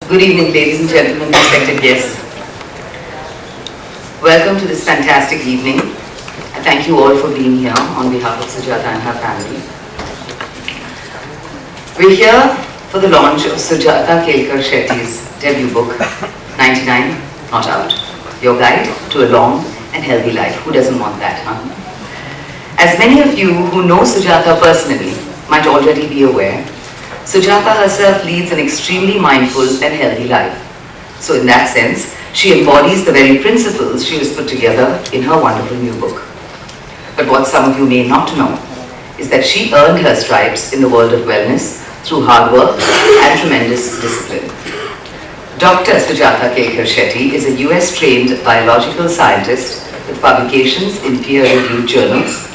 Good evening, ladies and gentlemen, respected guests. Welcome to this fantastic evening. I thank you all for being here on behalf of Sujata and her family. We're here for the launch of Sujata Kelkar Shetty's debut book, 99 Not Out. Your guide to a long and healthy life. Who doesn't want that, huh? As many of you who know Sujata personally might already be aware, Sujata herself leads an extremely mindful and healthy life. So in that sense, she embodies the very principles she has put together in her wonderful new book. But what some of you may not know is that she earned her stripes in the world of wellness through hard work and tremendous discipline. Dr. Sujata Kelkar Shetty is a US-trained biological scientist with publications in peer-reviewed journals.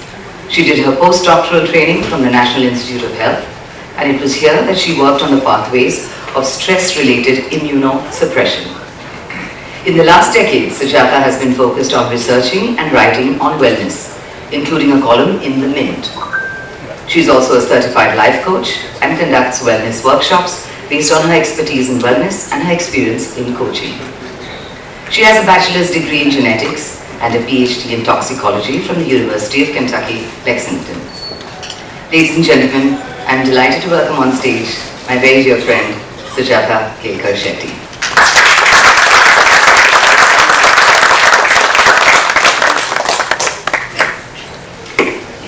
She did her postdoctoral training from the National Institute of Health, and it was here that she worked on the pathways of stress-related immunosuppression. In the last decade, Sujata has been focused on researching and writing on wellness, including a column in The Mint. She is also a certified life coach and conducts wellness workshops based on her expertise in wellness and her experience in coaching. She has a bachelor's degree in genetics and a PhD in toxicology from the University of Kentucky, Lexington. Ladies and gentlemen, I am delighted to welcome on stage my very dear friend, Sujata Kelkar Shetty.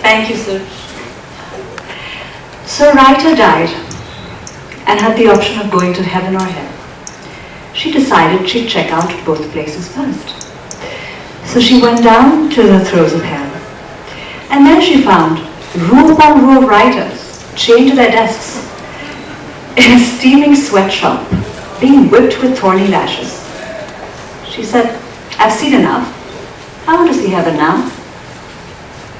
Thank you, sir. So, writer died and had the option of going to heaven or hell. She decided she'd check out both places first. So she went down to the throes of hell. And there she found row upon row of writers chained to their desks in a steaming sweatshop, being whipped with thorny lashes. She said, I've seen enough. I want to see heaven now.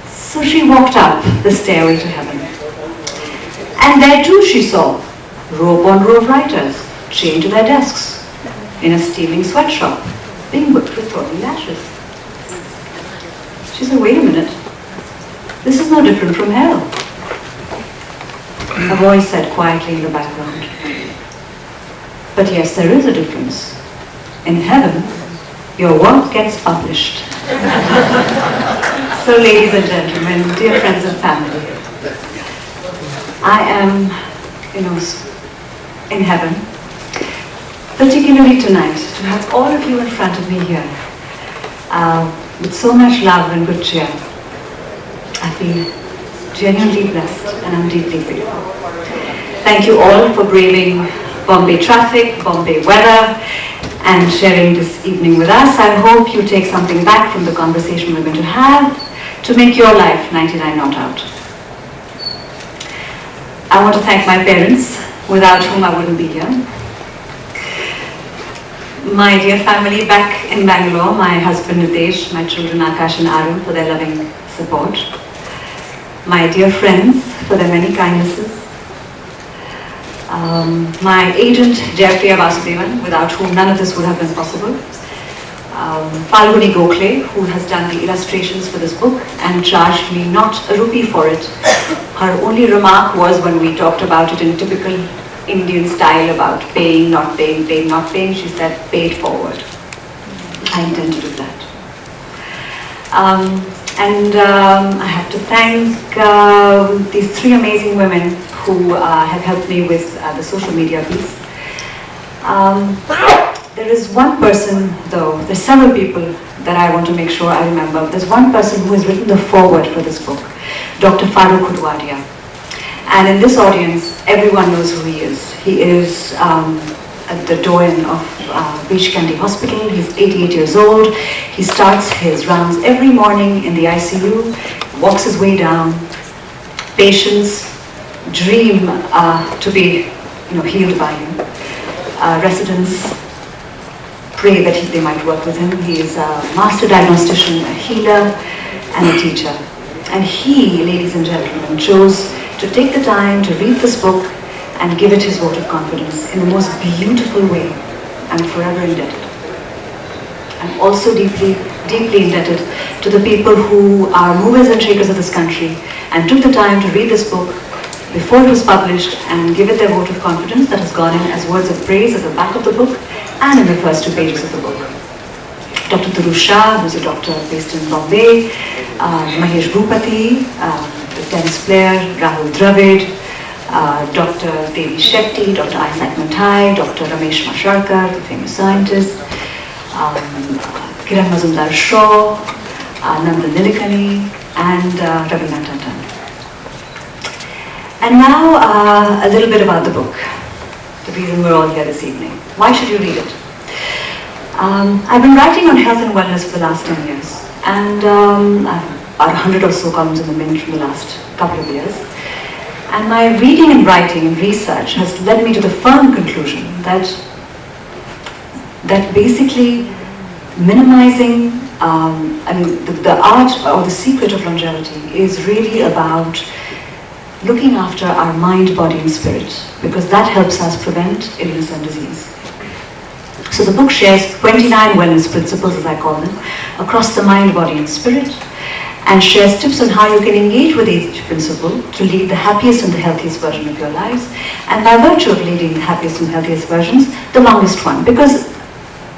So she walked up the stairway to heaven. And there too she saw row upon row of writers chained to their desks in a steaming sweatshop, being whipped with thorny lashes. She said, wait a minute. This is no different from hell. A voice said quietly in the background, but yes, there is a difference. In heaven, your work gets published. So ladies and gentlemen, dear friends and family, I am, in heaven, particularly tonight, to have all of you in front of me here, with so much love and good cheer. I feel genuinely blessed and I'm deeply grateful. Thank you all for braving Bombay traffic, Bombay weather, and sharing this evening with us. I hope you take something back from the conversation we're going to have to make your life 99 not out. I want to thank my parents, without whom I wouldn't be here. My dear family back in Bangalore, my husband Nitesh, my children Akash and Arun for their loving support. My dear friends for their many kindnesses. My agent Jaypriya Vasudevan, without whom none of this would have been possible. Falguni Gokhale, who has done the illustrations for this book and charged me not a rupee for it. Her only remark was when we talked about it in typical Indian style about paying, not paying, paying, not paying, she said, pay it forward. I intend to do that. I have to thank these three amazing women who have helped me with the social media piece. There is one person though, there's several people that I want to make sure I remember. There's one person who has written the foreword for this book, Dr. Farooq Hudwadia. And in this audience, everyone knows who he is. He is the doyen of Beach Candy Hospital. He's 88 years old. He starts his rounds every morning in the ICU, walks his way down. Patients dream to be healed by him. Residents pray that they might work with him. He is a master diagnostician, a healer, and a teacher. And he, ladies and gentlemen, chose to take the time to read this book and give it his vote of confidence in the most beautiful way. I'm forever indebted. I'm also deeply, deeply indebted to the people who are movers and shakers of this country and took the time to read this book, before it was published and give it their vote of confidence that has gone in as words of praise at the back of the book and in the first 2 pages of the book. Dr. Dhruv Shah, who's a doctor based in Bombay, Mahesh Bhupati, the tennis player, Rahul Dravid, Dr. Devi Shetty, Dr. Isaac Mathai, Dr. Ramesh Masharkar, the famous scientist, Kiran Mazumdar-Shaw, Nandan Nilekani, and Rabindranath Tandon. And now a little bit about the book, the reason we're all here this evening. Why should you read it? I've been writing on health and wellness for the last 10 years, and about 100 or so columns in the Mint from the last couple of years. And my reading and writing and research has led me to the firm conclusion that basically minimizing, the art or the secret of longevity is really about looking after our mind, body and spirit, because that helps us prevent illness and disease. So the book shares 29 wellness principles, as I call them, across the mind, body and spirit, and shares tips on how you can engage with each principle to lead the happiest and the healthiest version of your lives, and by virtue of leading the happiest and healthiest versions, the longest one. Because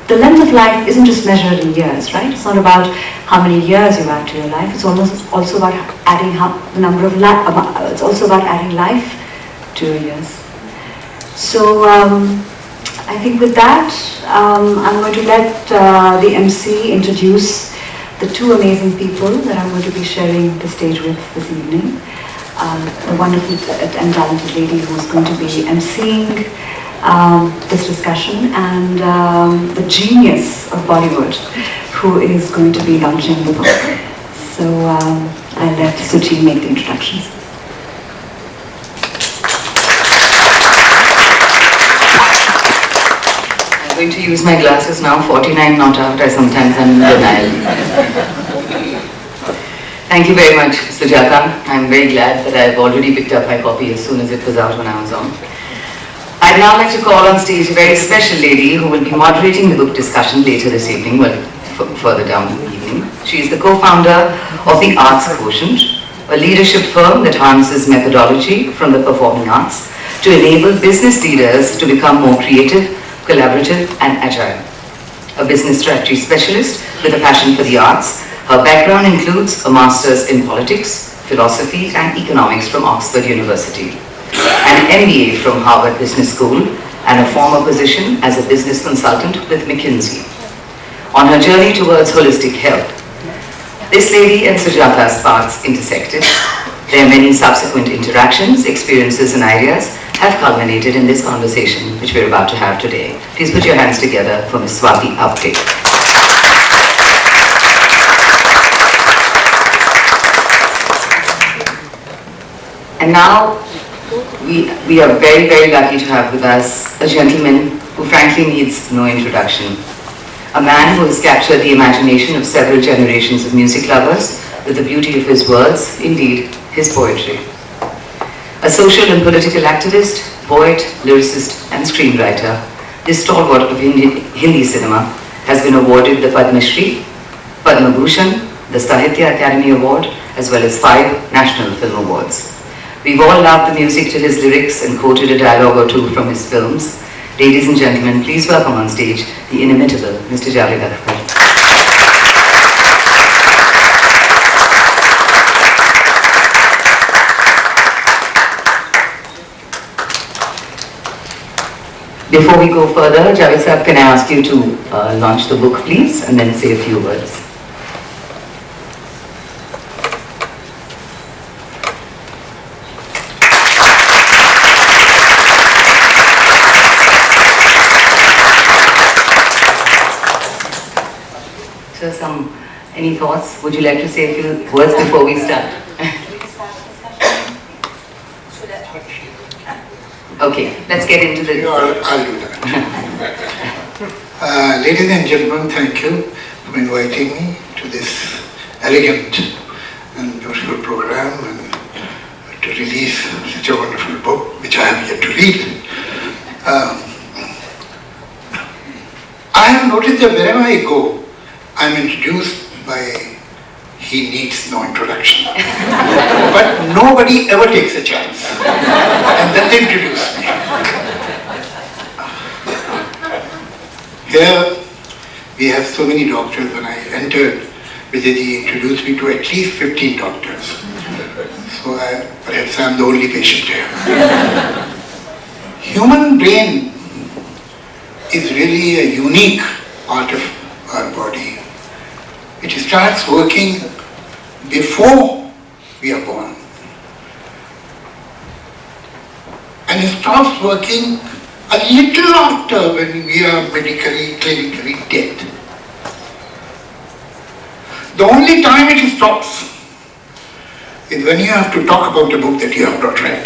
the length of life isn't just measured in years, right? It's not about how many years you add to your life. It's also about adding the number of it's also about adding life to your years. So I think with that, I'm going to let the MC introduce the 2 amazing people that I'm going to be sharing the stage with this evening. The wonderful and talented lady who's going to be emceeing this discussion, and the genius of Bollywood who is going to be launching the book. So I'll let Suchi make the introductions. I'm going to use my glasses now, 49 not out, I sometimes am in denial. Thank you very much, Sujata. I'm very glad that I've already picked up my copy as soon as it was out on Amazon. I'd now like to call on stage a very special lady who will be moderating the book discussion later this evening, well, further down in the evening. She is the co-founder of the Arts Quotient, a leadership firm that harnesses methodology from the performing arts to enable business leaders to become more creative, collaborative and agile. A business strategy specialist with a passion for the arts, her background includes a master's in politics, philosophy and economics from Oxford University, an MBA from Harvard Business School, and a former position as a business consultant with McKinsey. On her journey towards holistic health, this lady and Sujata's paths intersected. Their many subsequent interactions, experiences and ideas have culminated in this conversation which we're about to have today. Please put your hands together for Ms. Swati Apte. And now, we are very, very lucky to have with us a gentleman who frankly needs no introduction. A man who has captured the imagination of several generations of music lovers with the beauty of his words, indeed, his poetry. A social and political activist, poet, lyricist and screenwriter, this stalwart of Hindi cinema has been awarded the Padma Shri, Padma Bhushan, the Sahitya Academy Award, as well as 5 National Film Awards. We've all loved the music to his lyrics and quoted a dialogue or 2 from his films. Ladies and gentlemen, please welcome on stage the inimitable Mr. Javed Akhtar. Before we go further, Javed Sahab, can I ask you to launch the book, please, and then say a few words. So, any thoughts? Would you like to say a few words before we start? Okay, let's get into the... I'll do that. Ladies and gentlemen, thank you for inviting me to this elegant and beautiful program and to release such a wonderful book, which I have yet to read. I have noticed that wherever I go, I am introduced by he needs no introduction. But nobody ever takes a chance. and then they introduced me. Here we have so many doctors. When I entered, Vijayji introduced me to at least 15 doctors. So perhaps I'm the only patient here. Human brain is really a unique part of our body. It starts working before we are born. And it stops working a little after, when we are medically, clinically dead. The only time it stops is when you have to talk about a book that you have not read.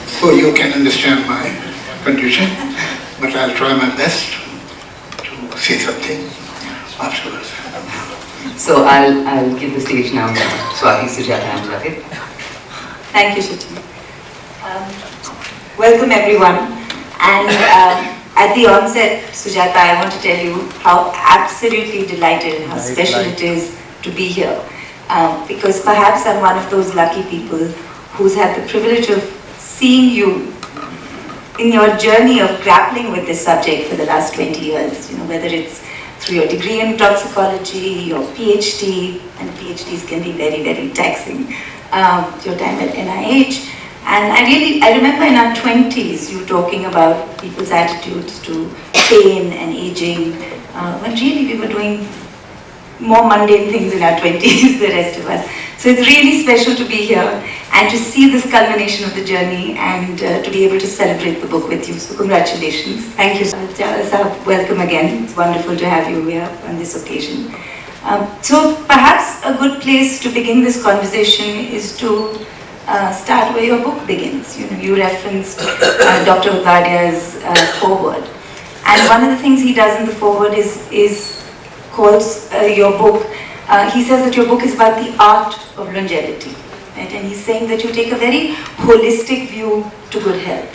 So you can understand my condition, but I'll try my best to say something afterwards. So I'll give the stage now to Swati, Sujata and Javed. Thank you, Sujata. Welcome everyone. And at the onset, Sujata, I want to tell you how absolutely delighted and how special it is to be here. Because perhaps I'm one of those lucky people who's had the privilege of seeing you in your journey of grappling with this subject for the last 20 years. You know, whether it's through your degree in toxicology, your PhD, and PhDs can be very, very taxing, your time at NIH. And I remember in our 20s, you talking about people's attitudes to pain and aging, when really we were doing more mundane things in our 20s, the rest of us. So it's really special to be here and to see this culmination of the journey and to be able to celebrate the book with you. So congratulations. Thank you, Sahab. Welcome again. It's wonderful to have you here on this occasion. So perhaps a good place to begin this conversation is to start where your book begins. You know, you referenced Dr. Ugadia's foreword, and one of the things he does in the foreword is calls your book. He says that your book is about the art of longevity, right? And he's saying that you take a very holistic view to good health.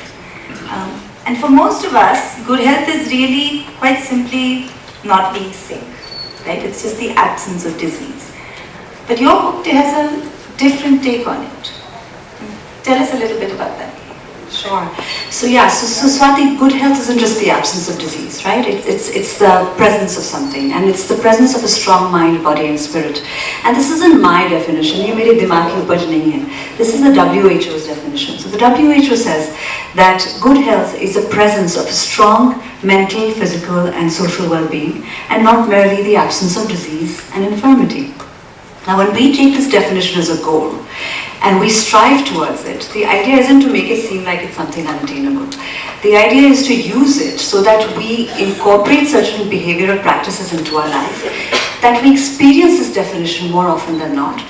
And for most of us, good health is really quite simply not being sick, right? It's just the absence of disease. But your book has a different take on it. Tell us a little bit about that. Sure. So Swati, good health isn't just the absence of disease, right? It's the presence of something, and it's the presence of a strong mind, body and spirit. And this isn't my definition, you made it dimaki but nahi hai. This is the WHO's definition. So the WHO says that good health is a presence of a strong mental, physical and social well-being, and not merely the absence of disease and infirmity. Now when we take this definition as a goal, and we strive towards it, the idea isn't to make it seem like it's something unattainable. The idea is to use it so that we incorporate certain behavioral practices into our life, that we experience this definition more often than not,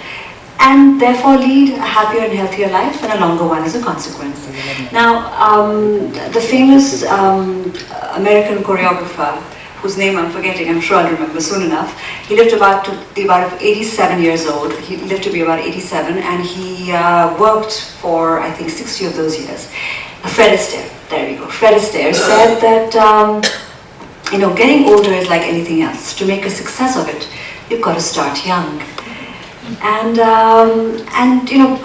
and therefore lead a happier and healthier life and a longer one as a consequence. Now, the famous American choreographer, whose name I'm forgetting, I'm sure I'll remember soon enough. He lived about 87 years old. He lived to be about 87, and he worked for, I think, 60 of those years. Fred Astaire, there we go. Fred Astaire said that, getting older is like anything else. To make a success of it, you've got to start young. And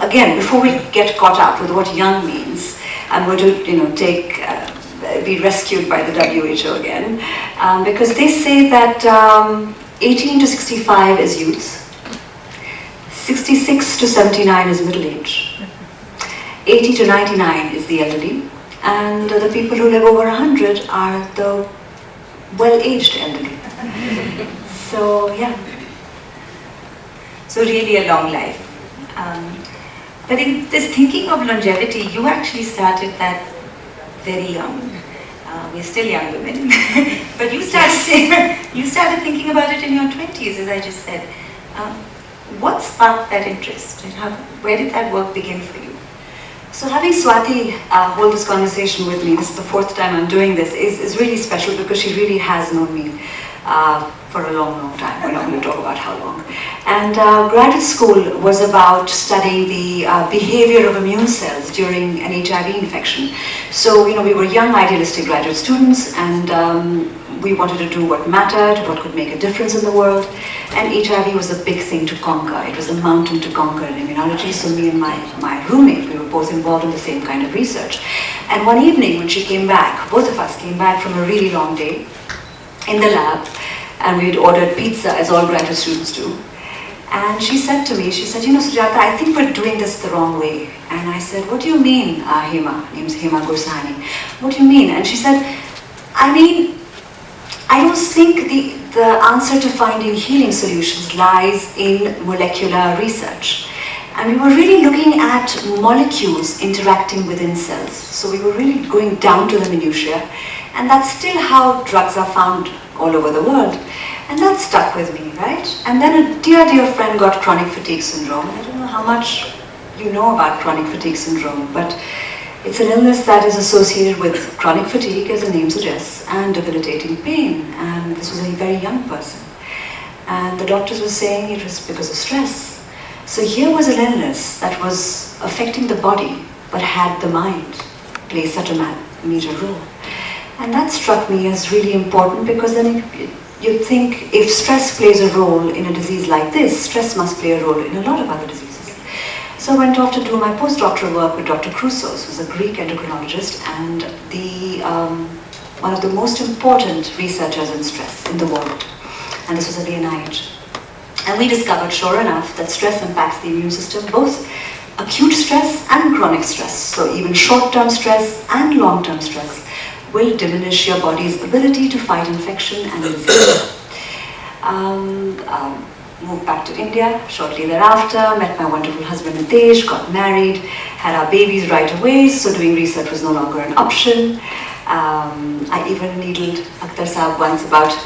again, before we get caught up with what young means, I'm going to, be rescued by the WHO again, because they say that 18 to 65 is youth, 66 to 79 is middle age, 80 to 99 is the elderly, and the people who live over 100 are the well-aged elderly. So yeah. So really a long life. But in this thinking of longevity, you actually started that very young. We're still young women, but you started thinking about it in your 20s, as I just said. What sparked that interest, and where did that work begin for you? So having Swati hold this conversation with me, this is the fourth time I'm doing this, is really special because she really has known me for a long, long time. We're not going to talk about how long. And graduate school was about studying the behavior of immune cells during an HIV infection. So, we were young, idealistic graduate students, and we wanted to do what mattered, what could make a difference in the world. And HIV was a big thing to conquer. It was a mountain to conquer in immunology. So me and my roommate, we were both involved in the same kind of research. And one evening when she came back, both of us came back from a really long day in the lab, and we'd ordered pizza, as all graduate students do. And she said to me, Sujata, I think we're doing this the wrong way. And I said, what do you mean, Hema? Her name's Hema Gursani. What do you mean? And she said, I don't think the answer to finding healing solutions lies in molecular research. And we were really looking at molecules interacting within cells. So we were really going down to the minutiae. And that's still how drugs are found all over the world. And that stuck with me, right? And then a dear, dear friend got chronic fatigue syndrome. I don't know how much you know about chronic fatigue syndrome, but it's an illness that is associated with chronic fatigue, as the name suggests, and debilitating pain. And this was a very young person. And the doctors were saying it was because of stress. So here was an illness that was affecting the body, but had the mind play such a major role. And that struck me as really important, because then you'd think if stress plays a role in a disease like this, stress must play a role in a lot of other diseases. So I went off to do my postdoctoral work with Dr. Chroussos, who's a Greek endocrinologist and one of the most important researchers in stress in the world. And this was at the NIH. And we discovered, sure enough, that stress impacts the immune system, both acute stress and chronic stress. So even short-term stress and long-term stress will diminish your body's ability to fight infection and disease. Moved back to India shortly thereafter, met my wonderful husband Nitesh, got married, had our babies right away, so doing research was no longer an option. I even needled Akhtar Saab once about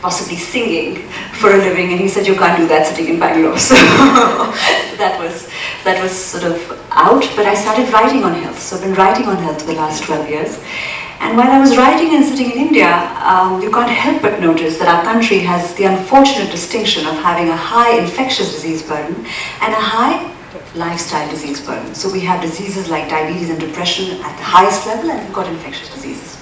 possibly singing for a living, and he said, you can't do that sitting in Bangalore. So that was sort of out, but I started writing on health. So I've been writing on health for the last 12 years. And while I was writing and sitting in India, you can't help but notice that our country has the unfortunate distinction of having a high infectious disease burden and a high lifestyle disease burden. So we have diseases like diabetes and depression at the highest level, and we've got infectious diseases.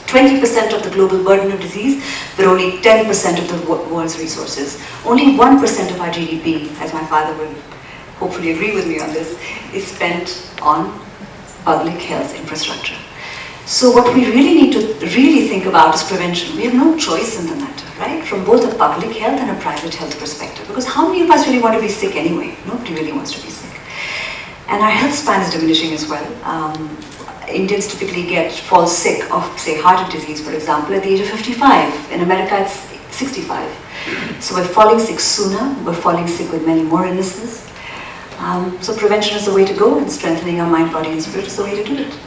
20% of the global burden of disease, but only 10% of the world's resources. Only 1% of our GDP, as my father will hopefully agree with me on this, is spent on public health infrastructure. So what we really need to really think about is prevention. We have no choice in the matter, right? From both a public health and a private health perspective. Because how many of us really want to be sick anyway? Nobody really wants to be sick. And our health span is diminishing as well. Indians typically fall sick of, say, heart disease, for example, at the age of 55. In America, it's 65. So we're falling sick sooner. We're falling sick with many more illnesses. So prevention is the way to go, and strengthening our mind, body, and spirit is the way to do it.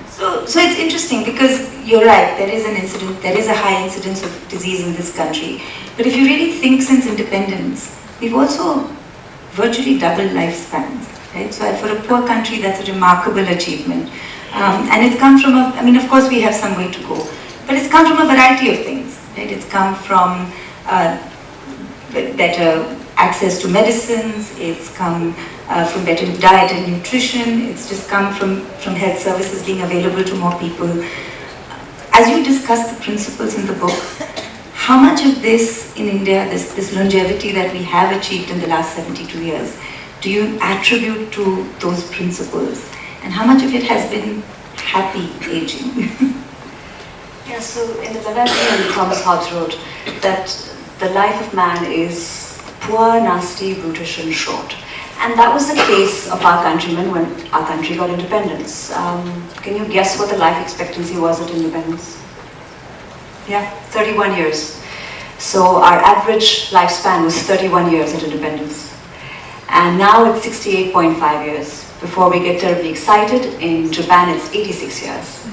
So it's interesting, because you're right, there is a high incidence of disease in this country. But if you really think since independence, we've also virtually doubled lifespans, right? So for a poor country, that's a remarkable achievement. And it's come from of course we have some way to go, but it's come from a variety of things, right? It's come from better access to medicines, it's come from better diet and nutrition, it's just come from health services being available to more people. As you discuss the principles in the book, how much of this in India, this longevity that we have achieved in the last 72 years, do you attribute to those principles? And how much of it has been happy aging? Yeah, so in the Bavaria, Thomas Hobbes wrote that the life of man is poor, nasty, brutish, and short. And that was the case of our countrymen when our country got independence. Can you guess what the life expectancy was at independence? Yeah, 31 years. So our average lifespan was 31 years at independence. And now it's 68.5 years. Before we get terribly excited, in Japan it's 86 years.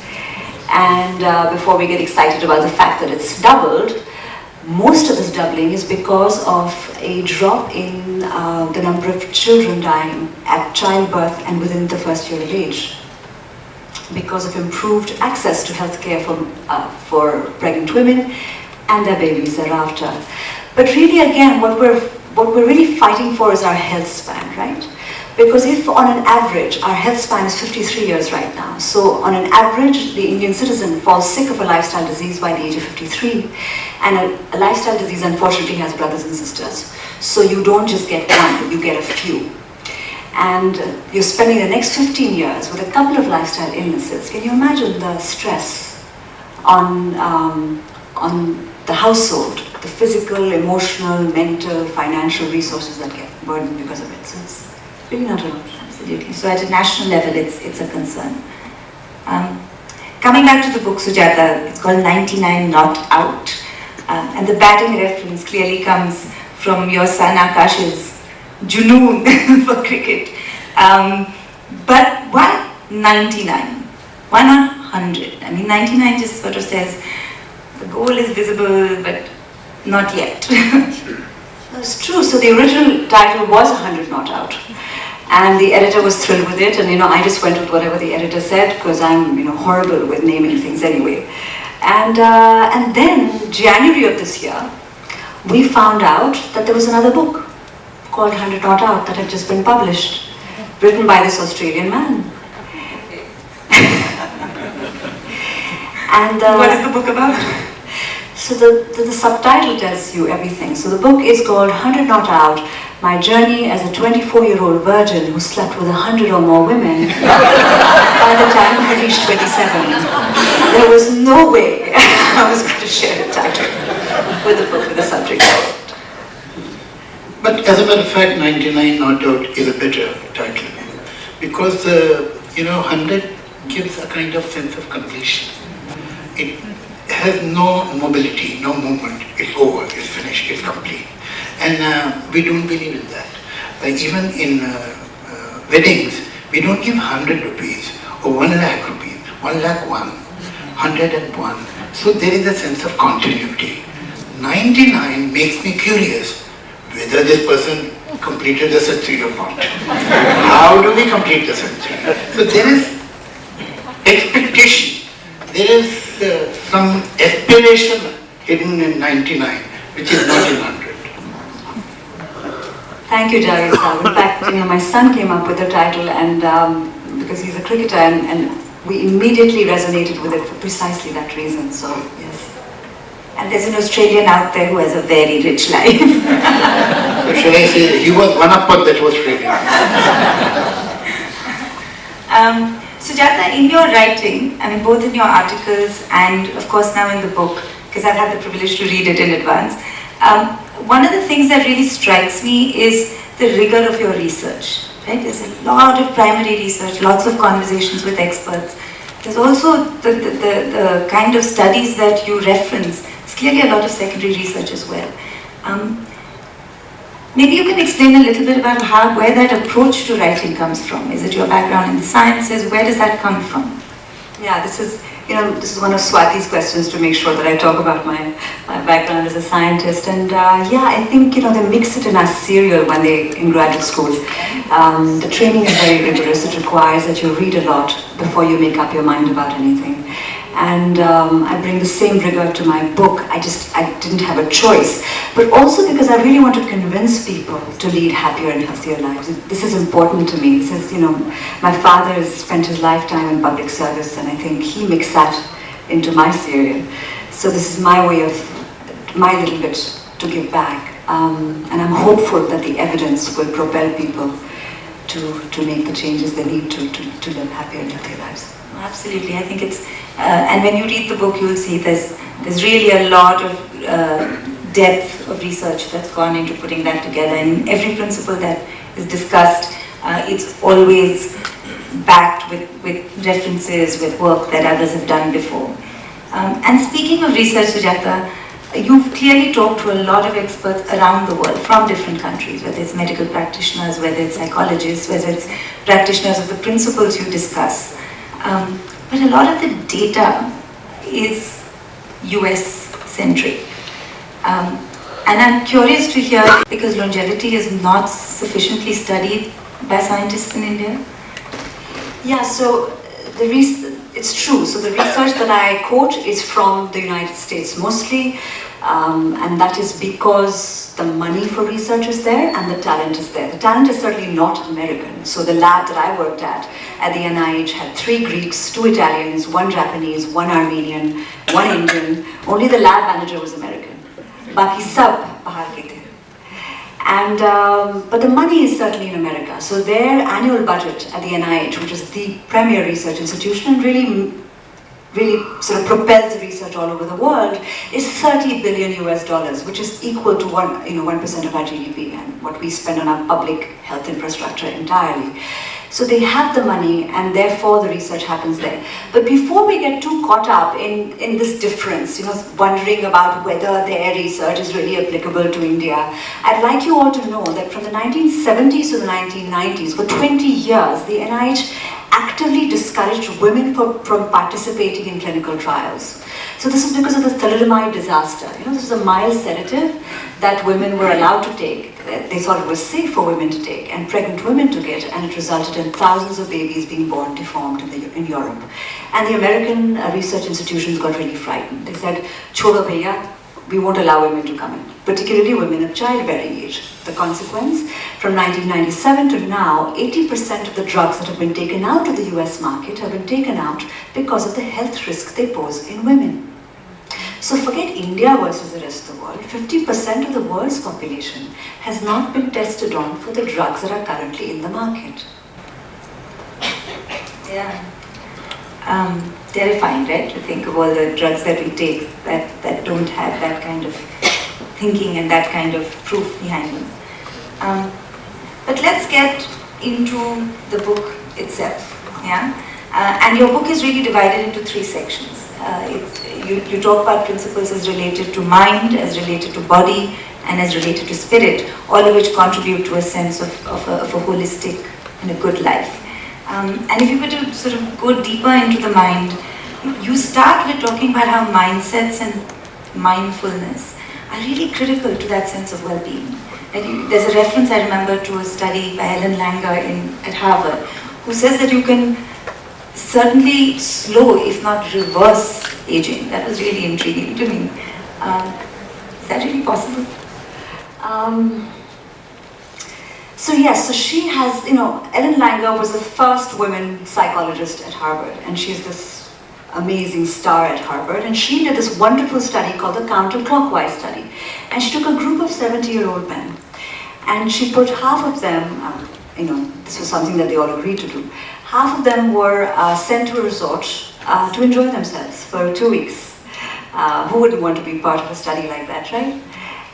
And before we get excited about the fact that it's doubled, most of this doubling is because of a drop in the number of children dying at childbirth and within the first year of age, because of improved access to healthcare for pregnant women, and their babies thereafter. But really, again, what we're really fighting for is our health span, right? Because if on an average, our health span is 53 years right now, so on an average, the Indian citizen falls sick of a lifestyle disease by the age of 53. And a lifestyle disease, unfortunately, has brothers and sisters. So you don't just get one, you get a few. And you're spending the next 15 years with a couple of lifestyle illnesses. Can you imagine the stress on the household, the physical, emotional, mental, financial resources that get burdened because of it? So it's really not a lot. Absolutely. So at a national level, it's a concern. Coming back to the book, Sujata, it's called 99 Not Out. And the batting reference clearly comes from your son Akash's junoon for cricket. But why 99? Why not 100? I mean, 99 just sort of says the goal is visible, but not yet. It's true. So the original title was 100 Not Out. And the editor was thrilled with it, and I just went with whatever the editor said, because I'm horrible with naming things anyway. And then January of this year, we found out that there was another book called 100 Not Out that had just been published, written by this Australian man. And what is the book about? So the subtitle tells you everything. So the book is called 100 Not Out, My Journey as a 24-year-old Virgin Who Slept with 100 or More Women by the time I reached 27. There was no way I was going to share a title with a book with a subject. But as a matter of fact, 99 Not Out is a better title, because 100 gives a kind of sense of completion. It has no mobility, no movement. It's over, it's finished, it's complete. And we don't believe in that. Even in weddings, we don't give 100 rupees or 1 lakh rupees, 1 lakh 1, 101. So there is a sense of continuity. 99 makes me curious whether this person completed the century or not. How do we complete the century? So there is expectation, there is some aspiration hidden in 99, which is not in 100. Thank you, Javed. In fact, my son came up with the title, and because he's a cricketer, and we immediately resonated with it for precisely that reason. So yes. And there's an Australian out there who has a very rich life. So shall I say he was one up that was Australian? Sujata, in your writing, I mean both in your articles and of course now in the book, because I've had the privilege to read it in advance, one of the things that really strikes me is the rigor of your research. Right? There's a lot of primary research, lots of conversations with experts. There's also the kind of studies that you reference. There's clearly a lot of secondary research as well. Maybe you can explain a little bit about where that approach to writing comes from. Is it your background in the sciences? Where does that come from? Yeah, this is one of Swati's questions, to make sure that I talk about my background as a scientist. And I think they mix it in as cereal when they're in graduate school. The training is very rigorous. It requires that you read a lot before you make up your mind about anything. And I bring the same rigor to my book. I didn't have a choice. But also because I really want to convince people to lead happier and healthier lives. This is important to me. This is, my father has spent his lifetime in public service, and I think he mixed that into my cereal. So this is my way of, my little bit to give back. And I'm hopeful that the evidence will propel people to make the changes they need to live happier and healthier lives. Absolutely, I think it's, and when you read the book, you'll see there's really a lot of depth of research that's gone into putting that together. And every principle that is discussed, it's always backed with references, with work that others have done before. And speaking of research, Sujata, you've clearly talked to a lot of experts around the world from different countries, whether it's medical practitioners, whether it's psychologists, whether it's practitioners of the principles you discuss. But a lot of the data is US-centric. And I'm curious to hear, because longevity is not sufficiently studied by scientists in India? Yeah, so it's true. So the research that I quote is from the United States mostly. And that is because the money for research is there and the talent is there. The talent is certainly not American. So the lab that I worked at the NIH, had 3 Greeks, 2 Italians, 1 Japanese, 1 Armenian, 1 Indian. Only the lab manager was American. Baki sab bahar ke the. And, but the money is certainly in America. So their annual budget at the NIH, which is the premier research institution and really sort of propels the research all over the world, is 30 billion US dollars, which is equal to 1% of our GDP and what we spend on our public health infrastructure entirely. So they have the money and therefore the research happens there. But before we get too caught up in this difference, wondering about whether their research is really applicable to India, I'd like you all to know that from the 1970s to the 1990s, for 20 years, the NIH actively discouraged women from participating in clinical trials. So this is because of the thalidomide disaster. This is a mild sedative that women were allowed to take. They thought it was safe for women to take and pregnant women to get, and it resulted in thousands of babies being born deformed in Europe. And the American research institutions got really frightened. They said, "Chodo bhaiya, we won't allow women to come in, particularly women of childbearing age." The consequence, from 1997 to now, 80% of the drugs that have been taken out of the US market have been taken out because of the health risk they pose in women. So forget India versus the rest of the world. 50% of the world's population has not been tested on for the drugs that are currently in the market. Yeah. Terrifying, right? To think of all the drugs that we take that don't have that kind of thinking and that kind of proof behind them. But let's get into the book itself. Yeah. And your book is really divided into 3 sections. You talk about principles as related to mind, as related to body, and as related to spirit, all of which contribute to a sense of a holistic and a good life. And if you were to sort of go deeper into the mind, you start with talking about how mindsets and mindfulness are really critical to that sense of well-being. There's a reference I remember to a study by Ellen Langer at Harvard, who says that you can certainly slow, if not reverse, aging. That was really intriguing to me. Is that really possible? So yes, so she has, Ellen Langer was the first woman psychologist at Harvard, and she's this amazing star at Harvard, and she did this wonderful study called the counterclockwise study. And she took a group of 70-year-old men, and she put half of them, this was something that they all agreed to do, half of them were sent to a resort to enjoy themselves for 2 weeks. Who wouldn't want to be part of a study like that, right?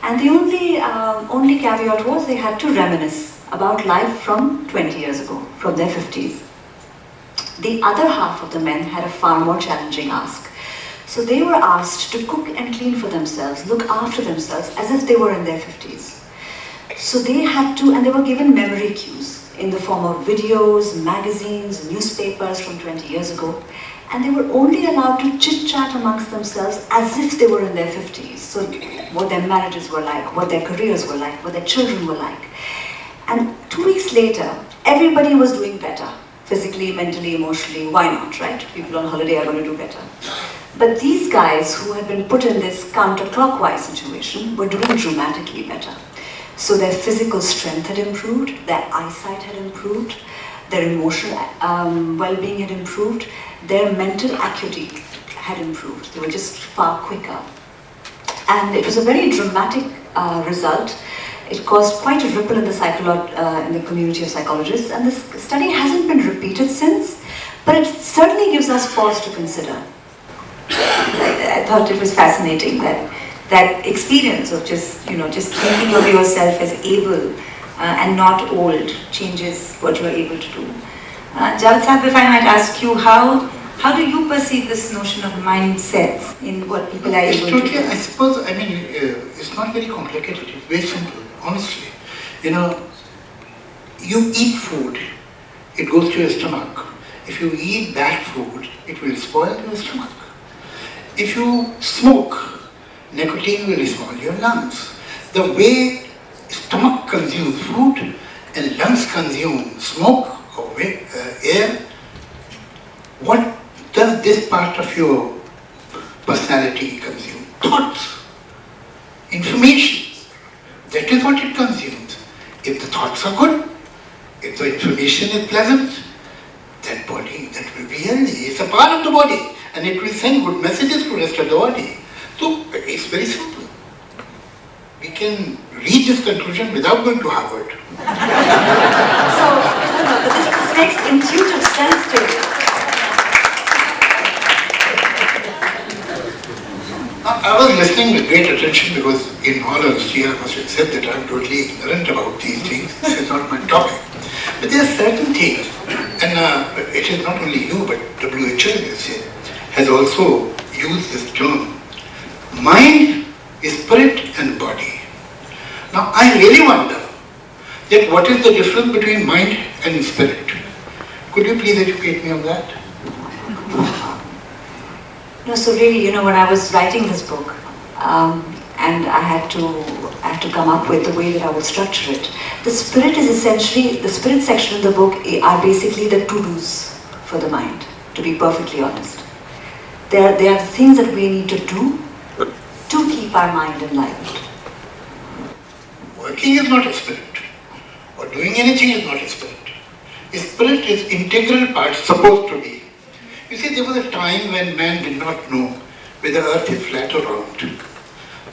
And the only caveat was they had to reminisce about life from 20 years ago, from their 50s. The other half of the men had a far more challenging ask. So they were asked to cook and clean for themselves, look after themselves as if they were in their 50s. So they had to, and they were given memory cues in the form of videos, magazines, newspapers from 20 years ago. And they were only allowed to chit-chat amongst themselves as if they were in their 50s. So what their marriages were like, what their careers were like, what their children were like. And 2 weeks later, everybody was doing better. Physically, mentally, emotionally, why not, right? People on holiday are going to do better. But these guys who had been put in this counterclockwise situation were doing dramatically better. So their physical strength had improved, their eyesight had improved, their emotional well-being had improved, their mental acuity had improved. They were just far quicker. And it was a very dramatic result. It caused quite a ripple in the community of psychologists, and this study hasn't been repeated since, but it certainly gives us pause to consider. I thought it was fascinating that experience of just thinking of yourself as able and not old changes what you are able to do. Javed Sahib, if I might ask you, how do you perceive this notion of mindsets in what people are able to do? I suppose, it's not very complicated, it's very simple, honestly. You eat food, it goes to your stomach. If you eat bad food, it will spoil your stomach. If you smoke, nicotine will spoil your lungs. The way stomach consumes food and lungs consume smoke or air, what does this part of your personality consume? Thoughts. information. That is what it consumes. If the thoughts are good, if the information is pleasant, that body, that will be healthy. It's a part of the body and it will send good messages to the rest of the body. So it's very simple. We can reach this conclusion without going to Harvard. So, no, but this makes intuitive sense to you. I was listening with great attention because in all honesty I must accept that I'm totally ignorant about these things. This is not my topic. But there are certain things, and it is not only you but WHO has also used this term. Mind, spirit and body. Now I really wonder that what is the difference between mind and spirit? Could you please educate me on that? No, so really, when I was writing this book, and I had to come up with the way that I would structure it. The spirit is essentially, the spirit section of the book are basically the to-dos for the mind, to be perfectly honest. They are the things that we need to do to keep our mind enlivened. Working is not a spirit, or doing anything is not a spirit. A spirit is integral part, supposed to be. You see, there was a time when man did not know whether earth is flat or round.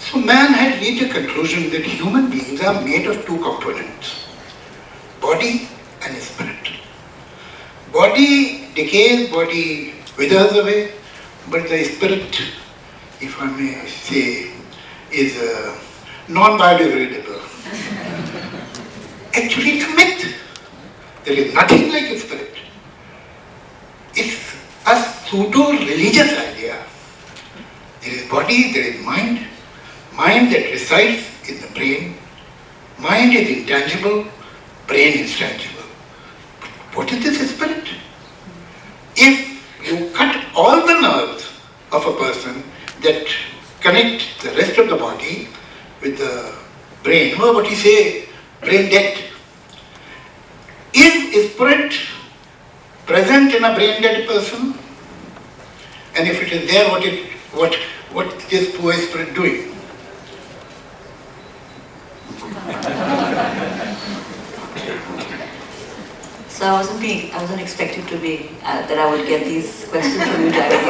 So man had reached a conclusion that human beings are made of two components, body and spirit. Body decays, body withers away, but the spirit, if I may say, is non-biodegradable. Actually, it's a myth. There is nothing like a spirit. It's a pseudo-religious idea. There is body, there is mind. Mind that resides in the brain. Mind is intangible, brain is tangible. But what is this spirit? If you cut all the nerves of a person that connect the rest of the body with the brain, what you say, brain dead. Is spirit present in a brain dead person? And if it is there, what is this poor spirit doing? So I wasn't expecting to be, that I would get these questions from you, Javed.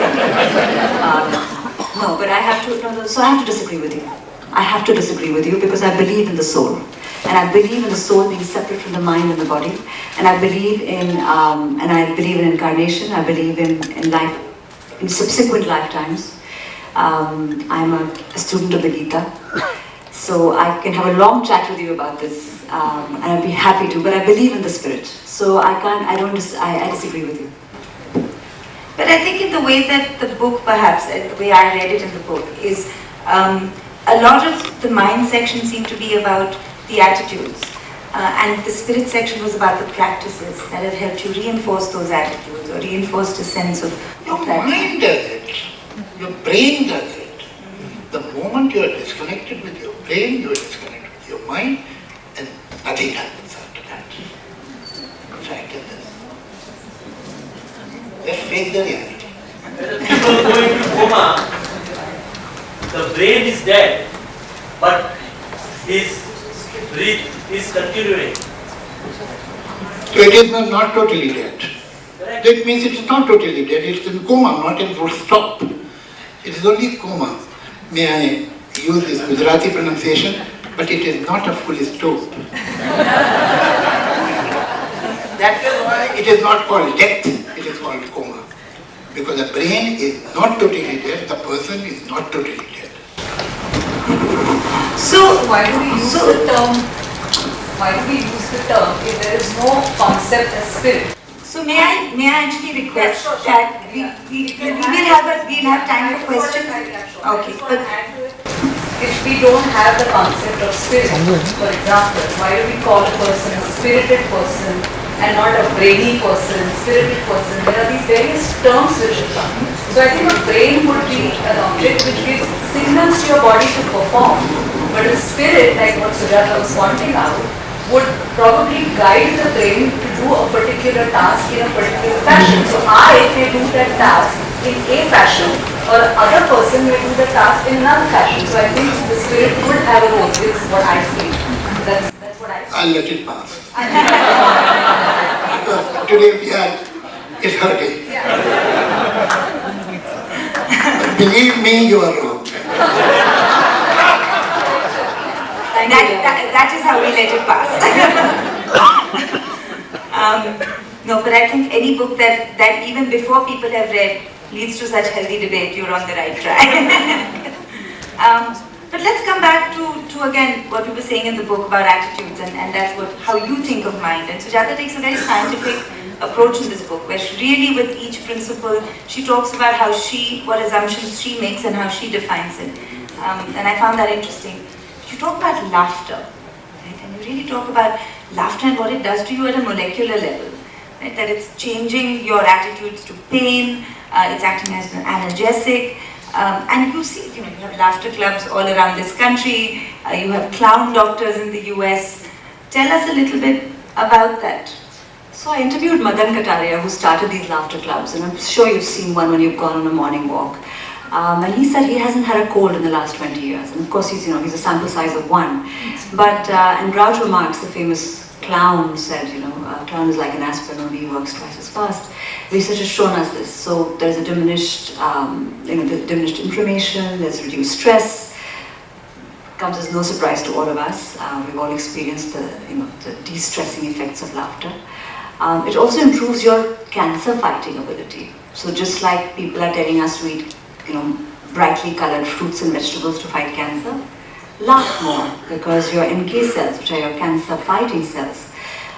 No, but I have to disagree with you. I have to disagree with you because I believe in the soul. And I believe in the soul being separate from the mind and the body. And I believe in incarnation. I believe in life, in subsequent lifetimes. I'm a student of the Gita. So I can have a long chat with you about this, and I'd be happy to, but I believe in the spirit. So I disagree with you. But I think in the way that the book perhaps, the way I read it in the book, is a lot of the mind section seemed to be about the attitudes. And the spirit section was about the practices that have helped you reinforce those attitudes or reinforced a sense of Your that. mind does it. Your brain does it. The moment you are disconnected with your brain, you are disconnected with your mind, and nothing happens after that. In fact, it is. Let's face the reality. When people go into coma, the brain is dead, but his breath is continuing. So it is not totally dead. That means it is not totally dead, it is in coma, not in full stop. It is only coma. May I use this Gujarati pronunciation, but it is not a full stop. That is why it is not called death, it is called coma. Because the brain is not totally dead, the person is not totally dead. So why do we use the term? Why do we use the term if there is no concept as spirit? So may I actually request Yes, sure. that we'll have time for questions? Okay, but If we don't have the concept of spirit, for example, why do we call a person a spirited person and not a brainy person, spirited person? There are these various terms which come. So I think a brain would be an object which gives signals to your body to perform. But a spirit, like what Sujata was pointing out, would probably guide the brain to do a particular task in a particular fashion. So I may do that task in a fashion, or other person may do the task in another fashion. So I think the spirit could have a role, is what I feel. That's what I feel. I'll let it pass. Because today it's her day. But believe me, you are wrong. That is how we let it pass. No, but I think any book that even before people have read leads to such healthy debate, you're on the right track. But let's come back to again what we were saying in the book about attitudes, and that's how you think of mind. And Sujata takes a very scientific approach in this book, where she really, with each principle, she talks about what assumptions she makes and how she defines it. And I found that interesting. You talk about laughter, right? And you really talk about laughter and what it does to you at a molecular level, right? That it's changing your attitudes to pain, it's acting as an analgesic, and you see, you have laughter clubs all around this country, you have clown doctors in the US. Tell us a little bit about that. So I interviewed Madan Kataria, who started these laughter clubs, and I'm sure you've seen one when you've gone on a morning walk. And he said he hasn't had a cold in the last 20 years. And of course, he's a sample size of one. But, and Groucho Marx, the famous clown, said, a clown is like an aspirin, only he works twice as fast. Research has shown us this. So there's a diminished, diminished inflammation, there's reduced stress. Comes as no surprise to all of us. We've all experienced the de-stressing effects of laughter. It also improves your cancer fighting ability. So just like people are telling us to eat brightly colored fruits and vegetables to fight cancer, laugh more, because your NK cells, which are your cancer fighting cells,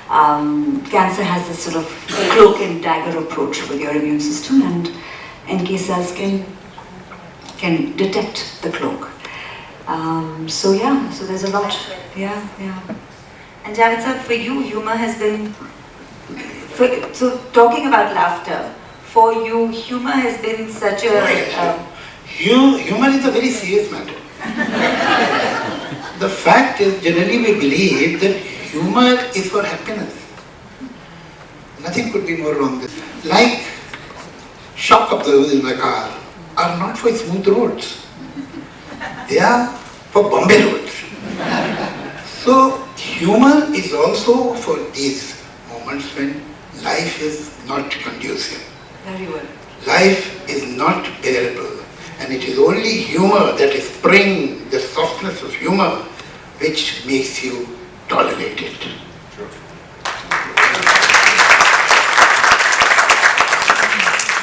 cancer has this sort of cloak and dagger approach with your immune system, and NK cells can detect the cloak. So there's a lot. Yeah. And Javed sir, for you, humor has been, so talking about laughter, for you, humor has been such a... Humor is a very serious matter. The fact is, generally we believe that humor is for happiness. Nothing could be more wrong. Like shock absorbers in the car are not for smooth roads. They are for Bombay roads. So humor is also for these moments when life is not conducive. Very well. Life is not bearable, and it is only humor, that is spring, the softness of humor, which makes you tolerate it.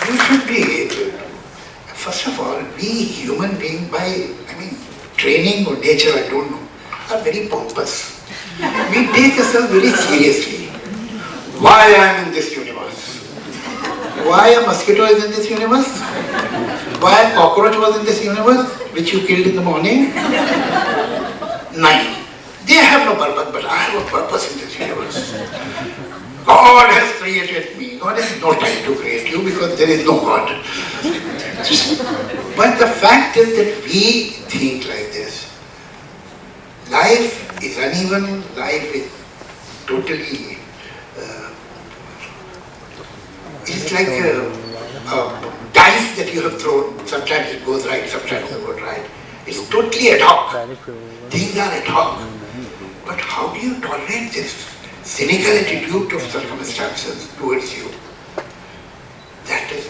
You should be, first of all, we human beings by, training or nature, I don't know, are very pompous. We take ourselves very seriously. Why I am in this universe? Why a mosquito is in this universe? Why a cockroach was in this universe, which you killed in the morning? 9. They have no purpose, but I have a purpose in this universe. God has created me. God has no time to create you because there is no God. But the fact is that we think like this. Life is uneven, life is totally... it's like a dice that you have thrown. Sometimes it goes right, sometimes it goes right. It's totally ad hoc. Things are ad hoc. But how do you tolerate this cynical attitude of circumstances towards you? That is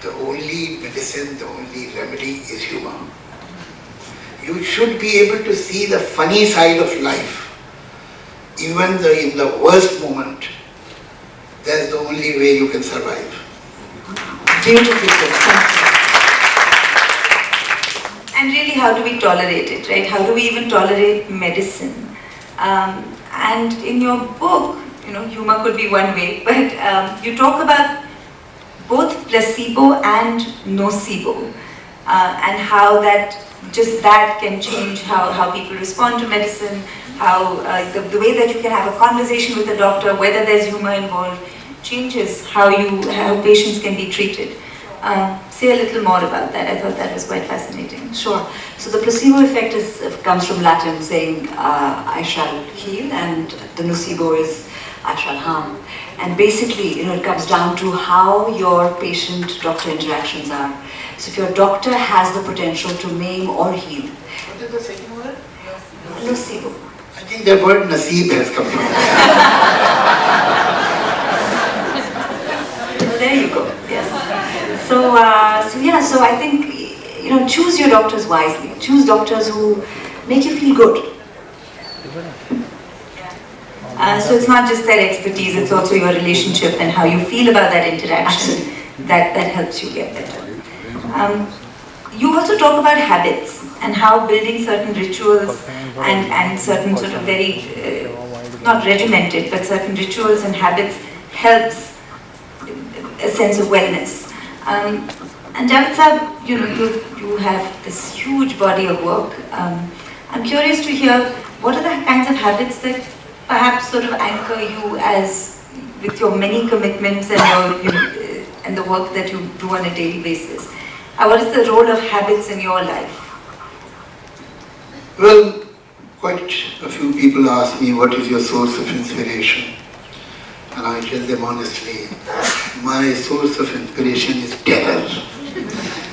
the only medicine, the only remedy is humor. You should be able to see the funny side of life. Even in the worst moment, that's the only way you can survive. Beautifully said. Thank you. And really, how do we tolerate it, right? How do we even tolerate medicine? And in your book, humor could be one way, but you talk about both placebo and nocebo, and how that can change how people respond to medicine, how the way that you can have a conversation with a doctor, whether there's humor involved, changes how patients can be treated. Say a little more about that. I thought that was quite fascinating. Sure. So the placebo effect comes from Latin, saying I shall heal, and the nocebo is I shall harm. And basically, it comes down to how your patient-doctor interactions are. So if your doctor has the potential to maim or heal. What is the second word? Nocebo. I think the word naseeb has come from there. Well, there you go. Yes. So I think, choose your doctors wisely. Choose doctors who make you feel good. So it's not just their expertise, it's also your relationship and how you feel about that interaction that helps you get better. You also talk about habits and how building certain rituals and certain sort of very, not regimented, but certain rituals and habits helps a sense of wellness. And Javed Sahab, you have this huge body of work. I'm curious to hear, what are the kinds of habits that perhaps sort of anchor you as with your many commitments and and the work that you do on a daily basis? What is the role of habits in your life? Well, quite a few people ask me, what is your source of inspiration? And I tell them honestly, my source of inspiration is terror.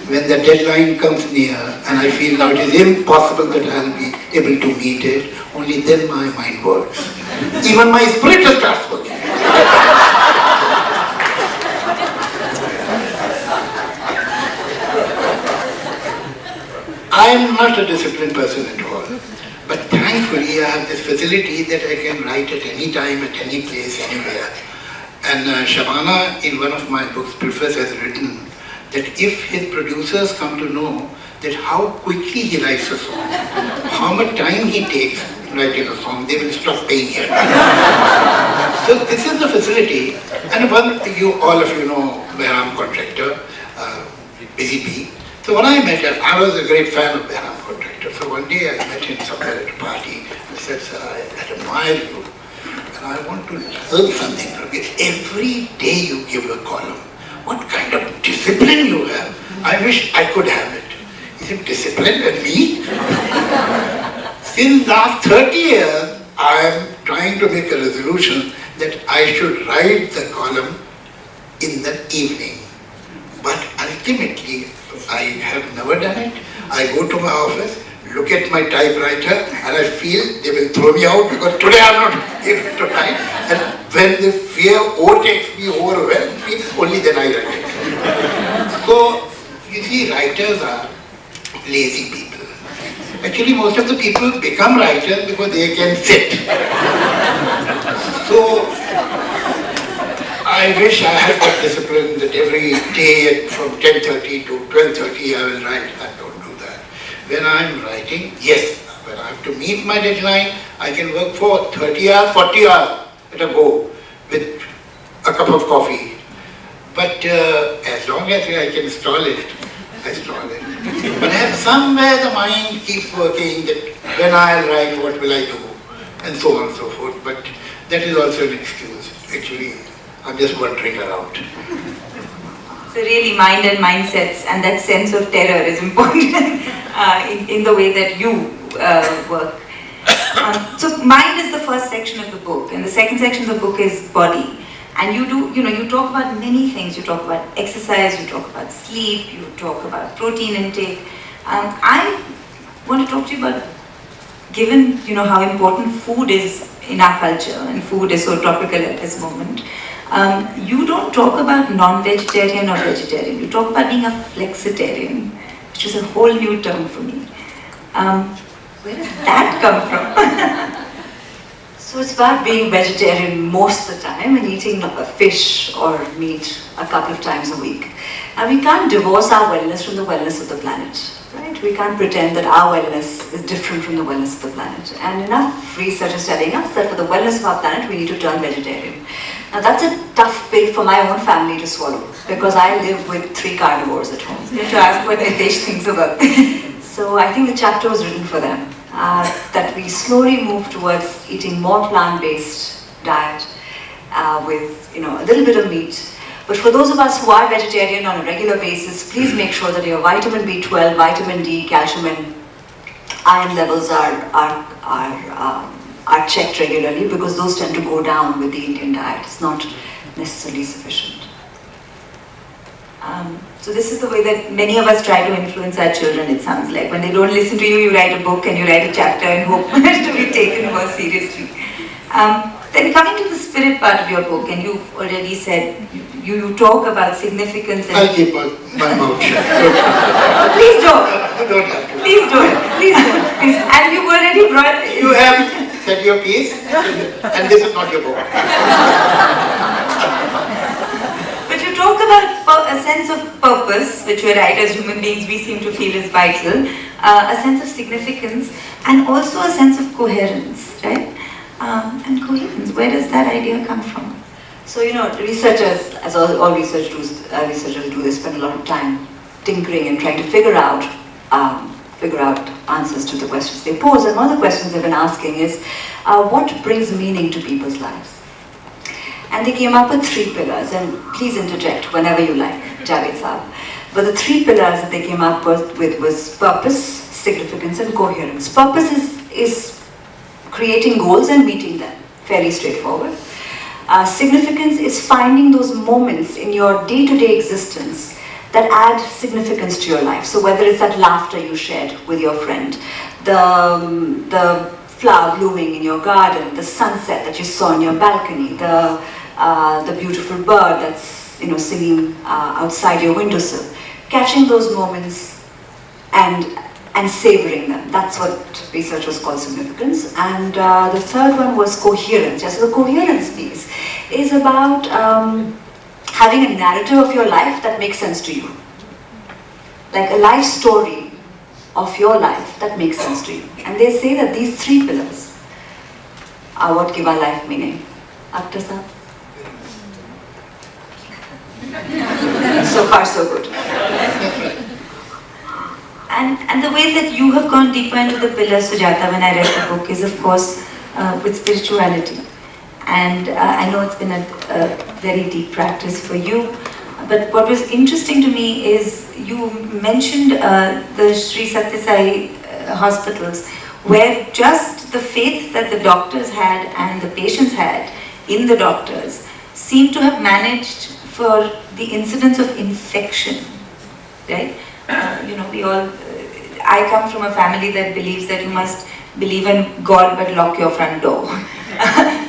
When the deadline comes near and I feel now it is impossible that I'll be able to meet it, only then my mind works. Even my spirit starts working. I am not a disciplined person at all, but thankfully I have this facility that I can write at any time, at any place, anywhere. And Shabana, in one of my books, Preface, has written that if his producers come to know that how quickly he writes a song, how much time he takes writing a song, they will stop paying him. So this is the facility, and all of you know Behram Contractor, Busy Bee. So when I met him, I was a great fan of Behram Contractor. So one day I met him somewhere at a party and said, sir, I admire you and I want to learn something from you. Every day you give a column. What kind of discipline you have? I wish I could have it. He said, discipline and me? Since last 30 years, I am trying to make a resolution that I should write the column in the evening. But ultimately, I have never done it. I go to my office, look at my typewriter, and I feel they will throw me out because today I am not able to write. And when the fear overtakes me, overwhelms me, only then I write it. So, you see, writers are lazy people. Actually, most of the people become writers because they can sit. So, I wish I had that discipline that every day from 10:30 to 12:30 I will write. I don't do that. When I am writing, yes, when I have to meet my deadline, I can work for 30 hours, 40 hours at a go with a cup of coffee. But as long as I can stall it, I stall it. But somewhere the mind keeps working that when I'll write, what will I do? And so on and so forth. But that is also an excuse. Actually, I'm just wandering around. So really mind and mindsets and that sense of terror is important in the way that you work. So mind is the first section of the book, and the second section of the book is body. And you talk about many things. You talk about exercise, you talk about sleep, you talk about protein intake. I want to talk to you about, given how important food is in our culture, and food is so topical at this moment, you don't talk about non-vegetarian or vegetarian. You talk about being a flexitarian, which is a whole new term for me. Where does that come from? So it's about being vegetarian most of the time and eating fish or meat a couple of times a week. And we can't divorce our wellness from the wellness of the planet, right? We can't pretend that our wellness is different from the wellness of the planet. And enough research is telling us that for the wellness of our planet, we need to turn vegetarian. Now that's a tough pill for my own family to swallow because I live with 3 carnivores at home. You have to ask what Nitesh thinks about this. So I think the chapter was written for them. That we slowly move towards eating more plant-based diet with a little bit of meat. But for those of us who are vegetarian on a regular basis, please make sure that your vitamin B12, vitamin D, calcium and iron levels are checked regularly because those tend to go down with the Indian diet. It's not necessarily sufficient. So this is the way that many of us try to influence our children, it sounds like. When they don't listen to you, you write a book and you write a chapter and hope to be taken more seriously. Then coming to the spirit part of your book, and you've already said, you talk about significance and... I'll keep my mouth shut. Please don't. You don't have to. Please don't. Please don't. Please. And you've already brought... You have said your piece, and this is not your book. But you talk about a sense of purpose, which we right as human beings we seem to feel is vital, a sense of significance, and also a sense of coherence, right? And coherence, where does that idea come from? So, researchers, as all researchers do, they spend a lot of time tinkering and trying to figure out answers to the questions they pose. And one of the questions they've been asking is, what brings meaning to people's lives? And they came up with 3 pillars, and please interject whenever you like, Javed Saab. But the 3 pillars that they came up with was purpose, significance, and coherence. Purpose is creating goals and meeting them, fairly straightforward. Significance is finding those moments in your day-to-day existence that add significance to your life. So whether it's that laughter you shared with your friend, the flower blooming in your garden, the sunset that you saw on your balcony, the beautiful bird that's singing outside your windowsill, catching those moments and savoring them. That's what researchers call significance. And the third one was coherence. Yes, so the coherence piece is about having a narrative of your life that makes sense to you. Like a life story of your life that makes sense to you. And they say that these 3 pillars are what give our life meaning. Akhtar sir? So far so good. And the way that you have gone deeper into the pillars, Sujata, when I read the book, is of course with spirituality. And I know it's been a very deep practice for you. But what was interesting to me is you mentioned the Sri Sathya Sai hospitals, where just the faith that the doctors had and the patients had in the doctors seemed to have managed for the incidence of infection, right? I come from a family that believes that you must believe in God but lock your front door.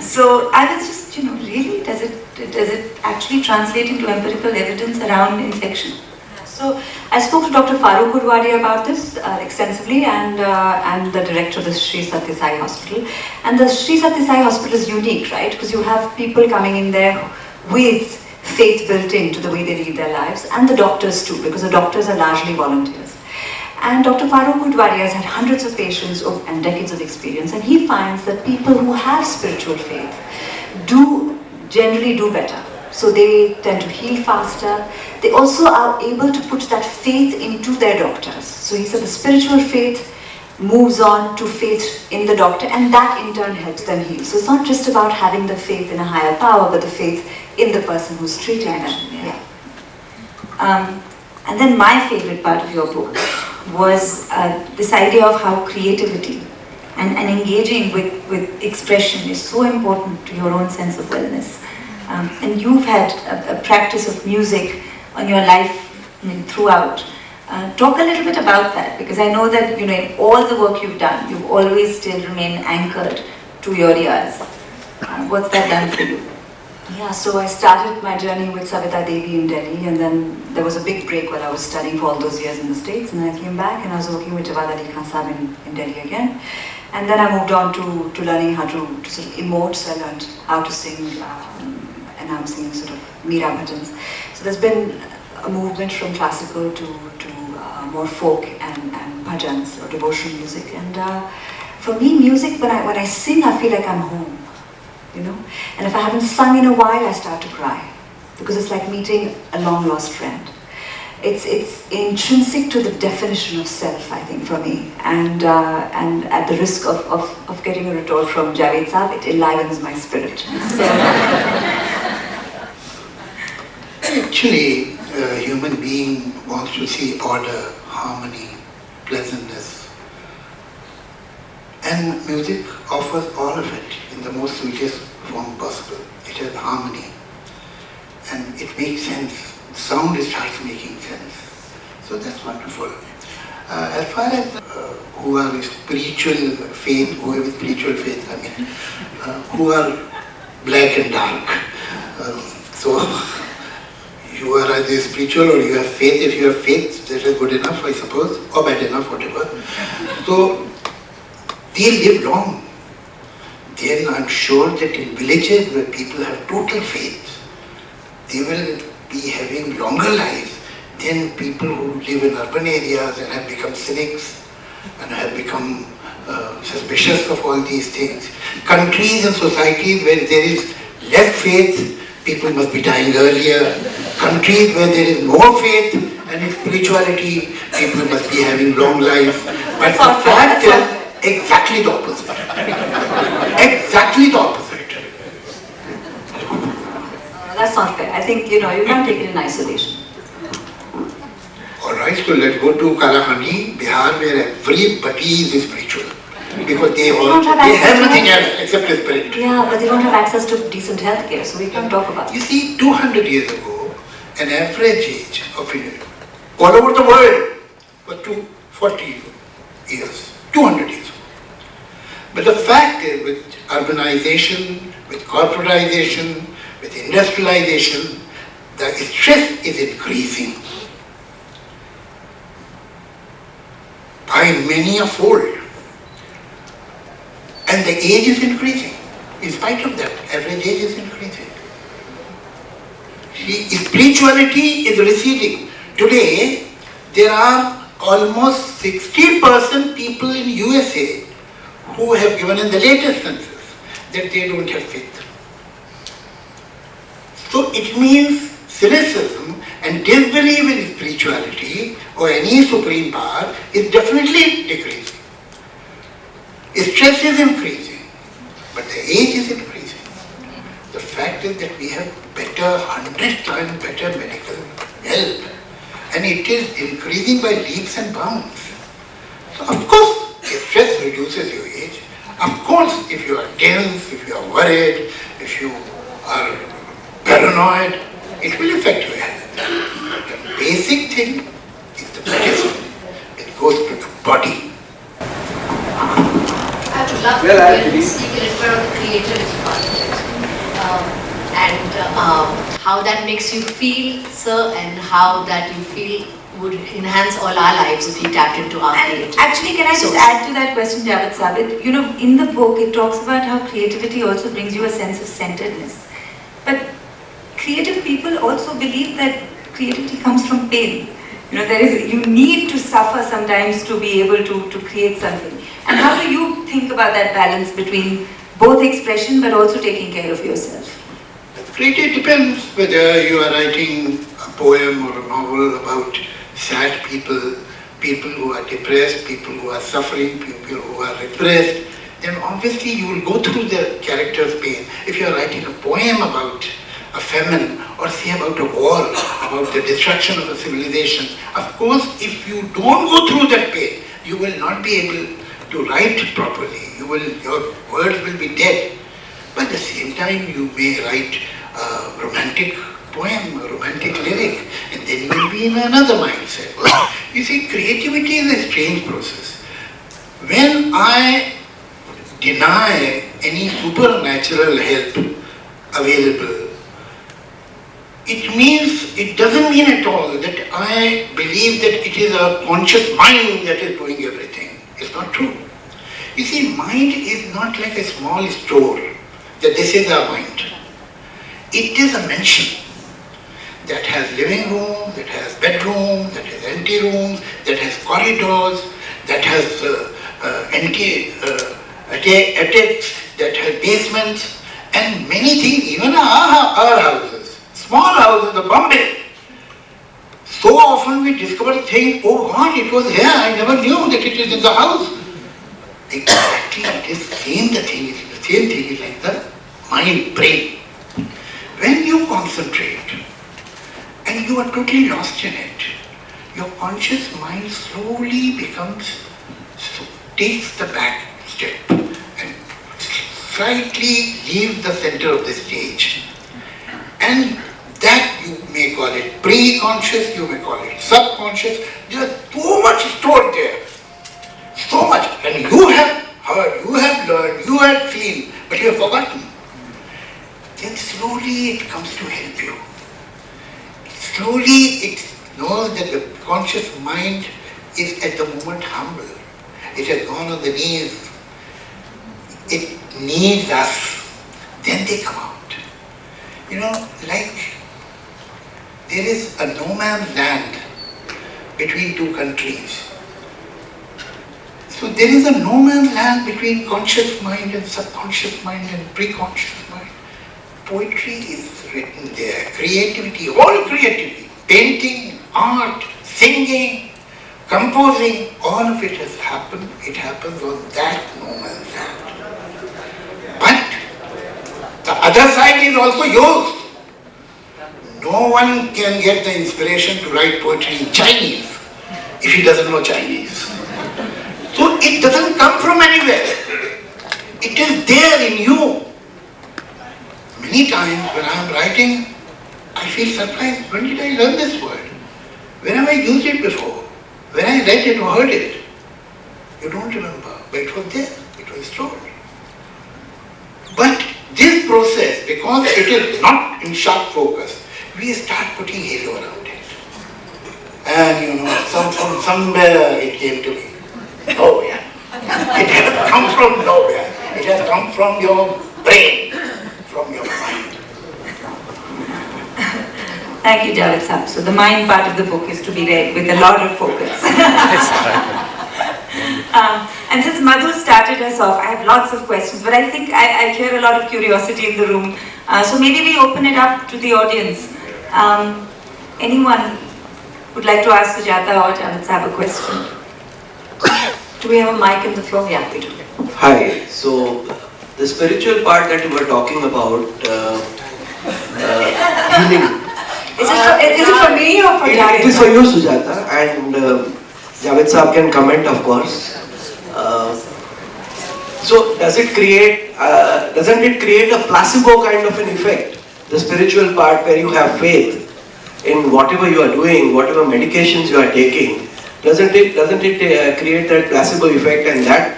So I was just, really, does it actually translate into empirical evidence around infection? So I spoke to Dr. Farooq Udwadi about this extensively, and the director of the Sri Sathya Sai Hospital. And the Sri Sathya Sai Hospital is unique, right? Because you have people coming in there with faith built into the way they lead their lives, and the doctors too, because the doctors are largely volunteers. And Dr. Farooq Udwadi has had hundreds of patients and decades of experience, and he finds that people who have spiritual faith generally do better. So they tend to heal faster. They also are able to put that faith into their doctors. So he said the spiritual faith moves on to faith in the doctor, and that in turn helps them heal. So it's not just about having the faith in a higher power, but the faith in the person who's treating them. Yeah. And then my favorite part of your book was this idea of how creativity and engaging with expression is so important to your own sense of wellness. And you've had a practice of music on your life throughout. Talk a little bit about that, because I know that in all the work you've done, you've always still remained anchored to your riyaz. What's that done for you? Yeah, so I started my journey with Savita Devi in Delhi, and then there was a big break while I was studying for all those years in the States, and then I came back and I was working with Javed Ali Khan Sahib in Delhi again. And then I moved on to learning how to sort of emote, so I learned how to sing, and I'm singing sort of Meera bhajans. So there's been a movement from classical to more folk and bhajans, or devotional music. And for me, music, when I sing, I feel like I'm home. And if I haven't sung in a while, I start to cry, because it's like meeting a long-lost friend. It's intrinsic to the definition of self, I think, for me. And at the risk of getting a retort from Javed Saab, it enlivens my spirit. So. Actually, a human being wants to see order, harmony, pleasantness. And music offers all of it in the most sweetest form possible. It has harmony. And it makes sense sound starts making sense. So that's wonderful. As far as who are spiritual faith, who have spiritual faith, I mean, who are black and dark. So you are either spiritual or you have faith. If you have faith, that is good enough, I suppose, or bad enough, whatever. So they live long. Then I'm sure that in villages where people have total faith, they will be having longer lives than people who live in urban areas and have become cynics and have become suspicious of all these things. Countries and societies where there is less faith, people must be dying earlier. Countries where there is more faith and spirituality, people must be having long lives. But the fact is exactly the opposite. Exactly the opposite. That's not fair. I think, you can't take it in isolation. Alright, so let's go to Kalahani, Bihar, where everybody is spiritual. Because they have nothing else except the spirit. Yeah, but they don't have access to decent healthcare, so we can't talk about You it. see, 200 years ago, an average age of all over the world was 240 years, 200 years ago. But the fact is, with urbanization, with corporatization, with industrialization, the stress is increasing by many a fold. And the age is increasing. In spite of that, average age is increasing. See, spirituality is receding. Today, there are almost 60% people in USA who have given in the latest census that they don't have faith. So it means cynicism and disbelief in spirituality or any supreme power is definitely decreasing. Stress is increasing, but the age is increasing. The fact is that we have 100 times better medical help, and it is increasing by leaps and bounds. So of course, if stress reduces your age, of course, if you are tense, if you are worried, if you are paranoid, it will affect your health. The basic thing is the medicine. It goes to the body. I would love to speak a little bit on the creativity part of it. And how that makes you feel, sir, and how that you feel would enhance all our lives if we tapped into our creativity. Actually, can I just add to that question, Javed? In the book, it talks about how creativity also brings you a sense of centeredness. But creative people also believe that creativity comes from pain. You need to suffer sometimes to be able to create something. And how do you think about that balance between both expression but also taking care of yourself? It depends whether you are writing a poem or a novel about sad people, people who are depressed, people who are suffering, people who are repressed, then obviously you will go through the character's pain. If you are writing a poem about a famine or say about a war, about the destruction of a civilization, of course if you don't go through that pain, you will not be able to write properly. Your words will be dead. But at the same time, you may write a romantic poem, a romantic lyric, and then you will be in another mindset. You see, creativity is a strange process. When I deny any supernatural help available, it doesn't mean at all that I believe that it is a conscious mind that is doing everything. It's not true. You see, mind is not like a small store, that this is our mind. It is a mansion that has living room, that has bedroom, that has empty rooms, that has corridors, that has attics, that has basements, and many things, even our houses, small houses of Bombay. So often we discover things, oh God, it was here, I never knew that it is in the house. Exactly, it is the same thing is like the mind, brain. When you concentrate and you are totally lost in it, your conscious mind slowly takes the back step and slightly leaves the center of the stage. And that you may may call it pre-conscious, you may call it subconscious. There is so much stored there. So much. And you have heard, you have learned, you have seen, but you have forgotten. Then slowly it comes to help you. Slowly it knows that the conscious mind is at the moment humble. It has gone on the knees. It needs us. Then they come out. You know, like there is a no man's land between two countries. So there is a no man's land between conscious mind and subconscious mind and pre-conscious mind. Poetry is written there, creativity, all creativity, painting, art, singing, composing, all of it has happened. It happens on that no man's land. But the other side is also yours. No one can get the inspiration to write poetry in Chinese if he doesn't know Chinese. So it doesn't come from anywhere. It is there in you. Many times when I am writing, I feel surprised. When did I learn this word? When have I used it before? When I read it or heard it? You don't remember, but it was there. It was stored. But this process, because it is not in sharp focus, we start putting halo around it. And you know, from somewhere it came to me. Oh yeah. It has come from nowhere. It has come from your brain, from your mind. Thank you, Javed Sahab. So the mind part of the book is to be read with a lot of focus. And since Madhu started us off, I have lots of questions, but I think I hear a lot of curiosity in the room. So maybe we open it up to the audience. Anyone would like to ask Sujata or Javed Sahab a question? Do we have a mic in the floor? Yeah, we do. Hi. So the spiritual part that you were talking about, healing. Is it for me or for Javed? It is for you, Sujata, and Javed Sahab can comment, of course. So doesn't it create a placebo kind of an effect? The spiritual part where you have faith in whatever you are doing, whatever medications you are taking, doesn't it create that placebo effect, and that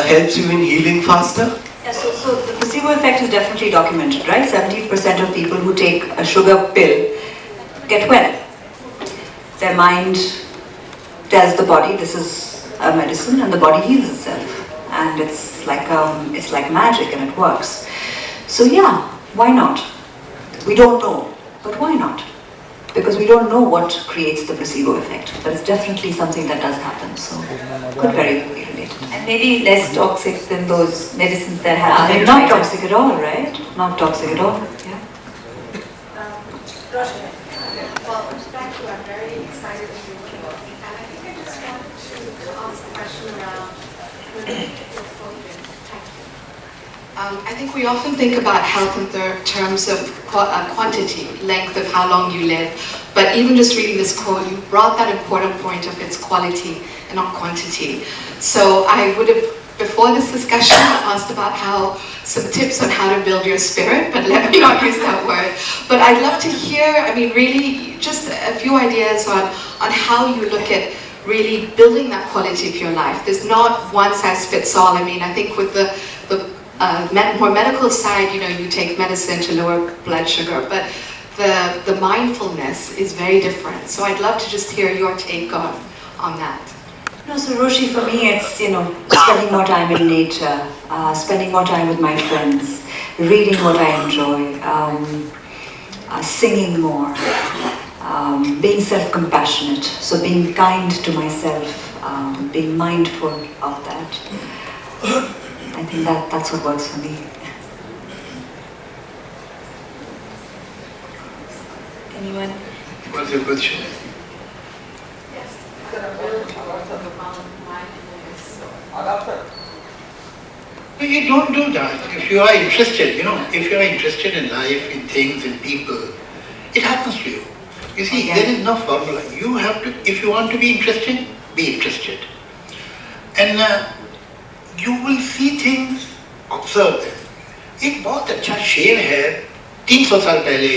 helps you in healing faster? Yeah, so the placebo effect is definitely documented, right? 70% of people who take a sugar pill get well. Their mind tells the body this is a medicine, and the body heals itself. And it's like magic, and it works. So yeah, why not? We don't know, but why not? Because we don't know what creates the placebo effect, but it's definitely something that does happen. So could very well be related. And maybe less toxic than those medicines that have. I mean, not toxic at all, right? Not toxic at all. Yeah. Well, back to I'm very excited to do the book, and I think I just wanted to ask a question around your focus. Thank you. I think we often think about health in terms of quantity, length of how long you live. But even just reading this quote, you brought that important point of its quality and not quantity. So I would have, before this discussion, asked about some tips on how to build your spirit, but let me not use that word. But I'd love to hear, I mean, really just a few ideas on how you look at really building that quality of your life. There's not one size fits all. I mean, I think with the more medical side, you take medicine to lower blood sugar, but the mindfulness is very different. So I'd love to just hear your take on that. No, so Roshi, for me, it's, spending more time in nature, spending more time with my friends, reading what I enjoy, singing more, being self-compassionate, so being kind to myself, being mindful of that. I think that's what works for me. Anyone? What's your question? You don't do that. If you are interested, if you are interested in life, in things, in people, it happens to you. You see, there is no formula. You have to, if you want to be interested, be interested. And you will see things, observe them. एक बहुत अच्छा शेर है 300 साल पहले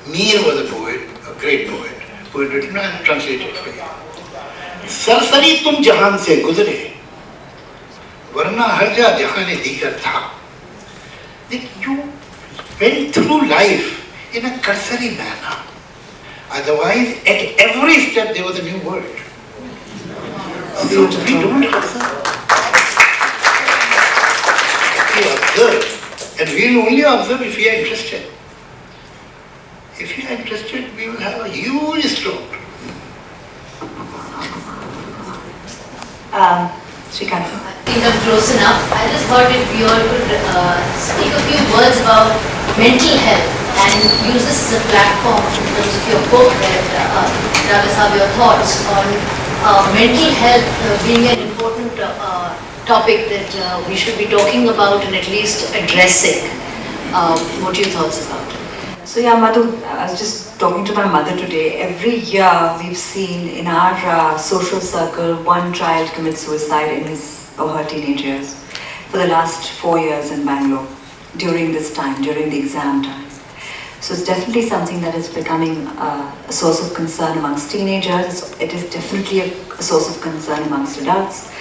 Mir was a poet. great poet, who had written and translated for you. सरसरी तुम जहान से गुजरे, वरना हर जा जहाने दीगर था. That you went through life in a cursory manner. Otherwise, at every step there was a new word. So we don't observe. We observe, and we will only observe if we are interested. If you are interested, we will have a huge stroke. Shrikant. I think I'm close enough. I just thought if you all could speak a few words about mental health and use this as a platform in terms of your book, that Travis, have your thoughts on mental health being an important topic that we should be talking about and at least addressing. What are your thoughts about it? So yeah, Madhu, I was just talking to my mother today. Every year we've seen in our social circle one child commit suicide in his or her teenage years for the last 4 years in Bangalore during this time, during the exam time. So it's definitely something that is becoming a source of concern amongst teenagers. It is definitely a source of concern amongst adults.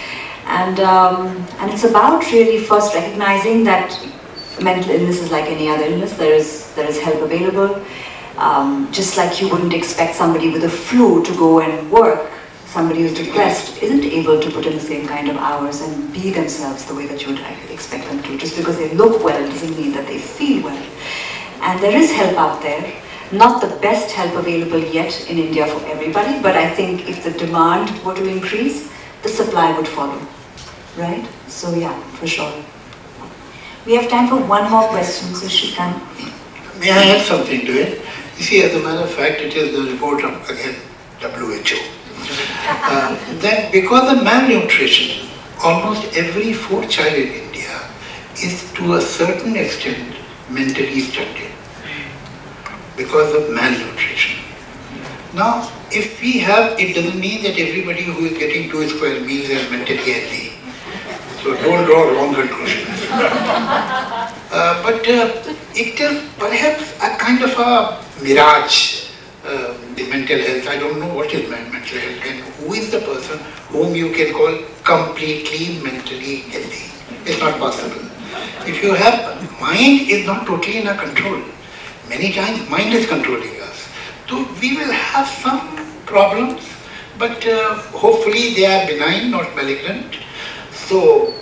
And it's about really first recognizing that mental illness is like any other illness. There is help available. Just like you wouldn't expect somebody with a flu to go and work, somebody who's depressed isn't able to put in the same kind of hours and be themselves the way that you would expect them to. Just because they look well doesn't mean that they feel well. And there is help out there. Not the best help available yet in India for everybody, but I think if the demand were to increase, the supply would follow. Right? So yeah, for sure. We have time for one more question, so Shrikant. May I add something to it? You see, as a matter of fact, it is the report of, again, WHO. That because of malnutrition, almost every fourth child in India is to a certain extent mentally stunted because of malnutrition. Now, if we have, it doesn't mean that everybody who is getting 2 square meals is mentally healthy. So don't draw wrong conclusions. But it is perhaps a kind of a mirage, the mental health. I don't know what is mental health and who is the person whom you can call completely mentally healthy. It's not possible. If you have, mind is not totally in our control. Many times mind is controlling us. So we will have some problems, but hopefully they are benign, not malignant. So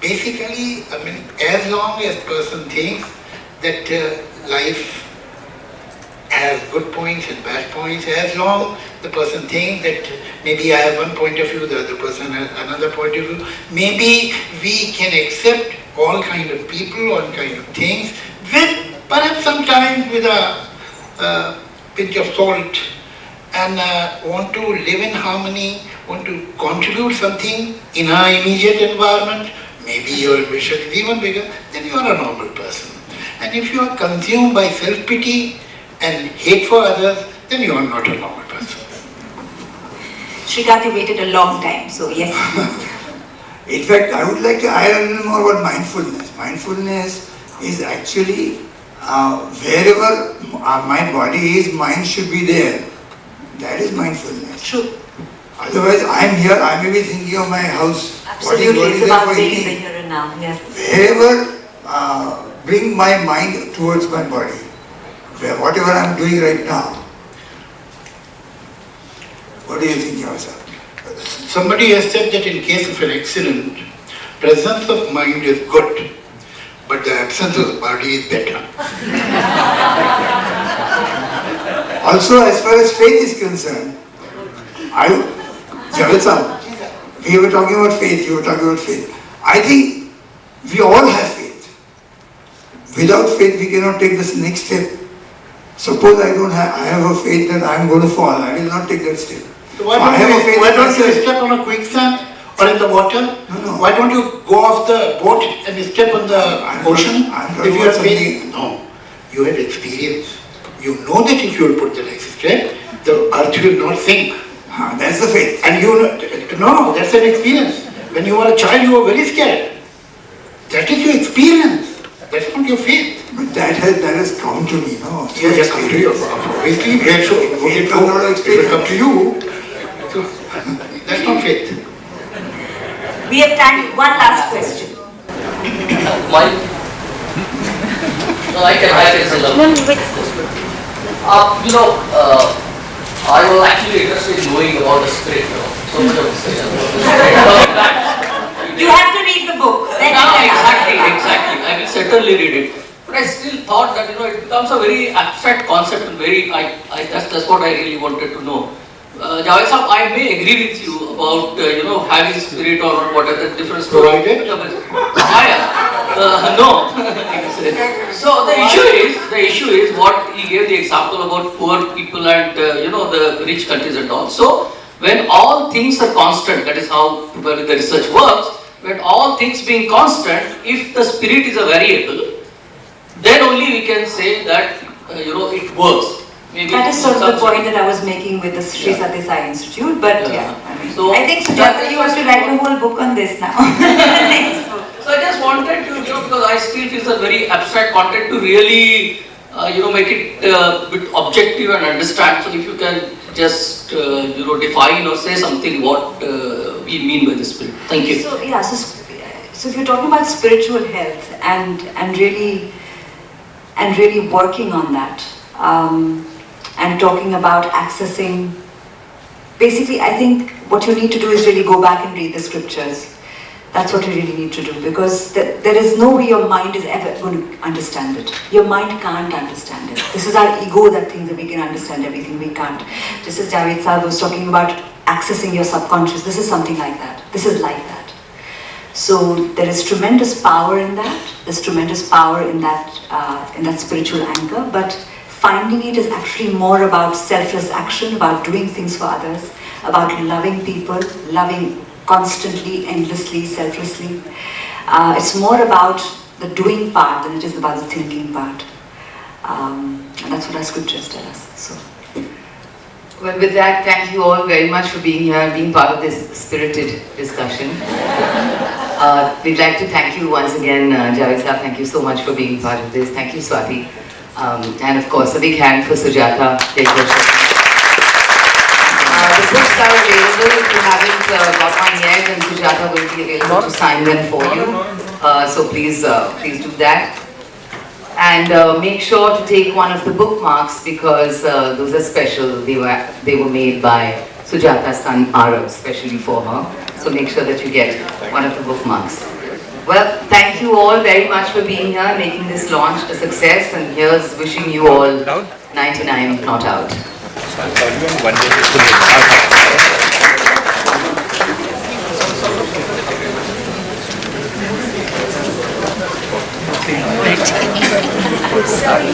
basically, I mean, as long as person thinks that life has good points and bad points, as long the person thinks that maybe I have one point of view, the other person has another point of view, maybe we can accept all kind of people, all kind of things, with perhaps sometimes with a pinch of salt, and want to live in harmony, want to contribute something in our immediate environment. Maybe your ambition is even bigger, then you are a normal person. And if you are consumed by self-pity and hate for others, then you are not a normal person. Shrikant, you waited a long time, so yes. In fact, I would like to add a little more about mindfulness. Mindfulness is actually wherever my body is, mind should be there. That is mindfulness. True. Otherwise, I am here, I may be thinking of my house. Absolutely, what it's is about there for being eating? the here and now. Yes. Wherever bring my mind towards my body, whatever I am doing right now. What do you think yourself? Somebody has said that in case of an accident, presence of mind is good, but the absence of the body is better. Also, as far as faith is concerned, Javed sir, we were talking about faith, you were talking about faith. I think we all have faith. Without faith, we cannot take this next step. Suppose I have a faith that I am going to fall, I will not take that step. So why don't you step on a quicksand or in the water? No. Why don't you go off the boat and step on the ocean? If you have faith? No. You have experience. You know that if you will put the next step, the earth will not sink. That's the faith. And no, that's an experience. When you were a child, you were very scared. That is your experience. That's not your faith. But that has come to me, no? Yeah, yes, come to you. Obviously, we are so it will come to you. So, that's not faith. We have time for one last question. I can say I was actually interested in knowing about the spirit, so much of discussion about the spirit. You have to read the book. Then Exactly. I will certainly read it. But I still thought that it becomes a very abstract concept and that's what I really wanted to know. Javed sahab, I may agree with you about having spirit or whatever different story. No. So the issue is what he gave the example about poor people and the rich countries and all. So when all things are constant, that is how the research works. When all things being constant, if the spirit is a variable, then only we can say that it works. Maybe that is sort of the point that I was making with the Sri Sathya Sai Institute, but I think Sujata, you have to write a whole book on this now. So I just wanted to, because I still feel it's a very abstract content to really, make it a bit objective and understand. So if you can just, define or say something what we mean by the spirit. Thank you. So yeah, so if you're talking about spiritual health and really working on that, and talking about accessing, basically I think what you need to do is really go back and read the scriptures. That's what you really need to do, because there is no way your mind is ever going to understand it. Your mind can't understand it. This is our ego that thinks that we can understand everything. We can't. Just as Javed Sahab was talking about accessing your subconscious, this is something like that. This is like that. So there is tremendous power in that. There's tremendous power in that spiritual anchor, but finding it is actually more about selfless action, about doing things for others, about loving people, loving constantly, endlessly, selflessly. It's more about the doing part than it is about the thinking part. And that's what our scriptures tell us. So. Well, with that, thank you all very much for being here and being part of this spirited discussion. We'd like to thank you once again, Javed Sahab, thank you so much for being part of this. Thank you, Swati. And of course, a big hand for Sujata. The books are available if you haven't got one yet, and Sujata will be available to sign them for you. So please do that. And make sure to take one of the bookmarks, because those are special. They were made by Sujata's son Arav, especially for her. So make sure that you get one of the bookmarks. Well, thank you all very much for being here, making this launch a success, and here's wishing you all 99 not out. Sorry.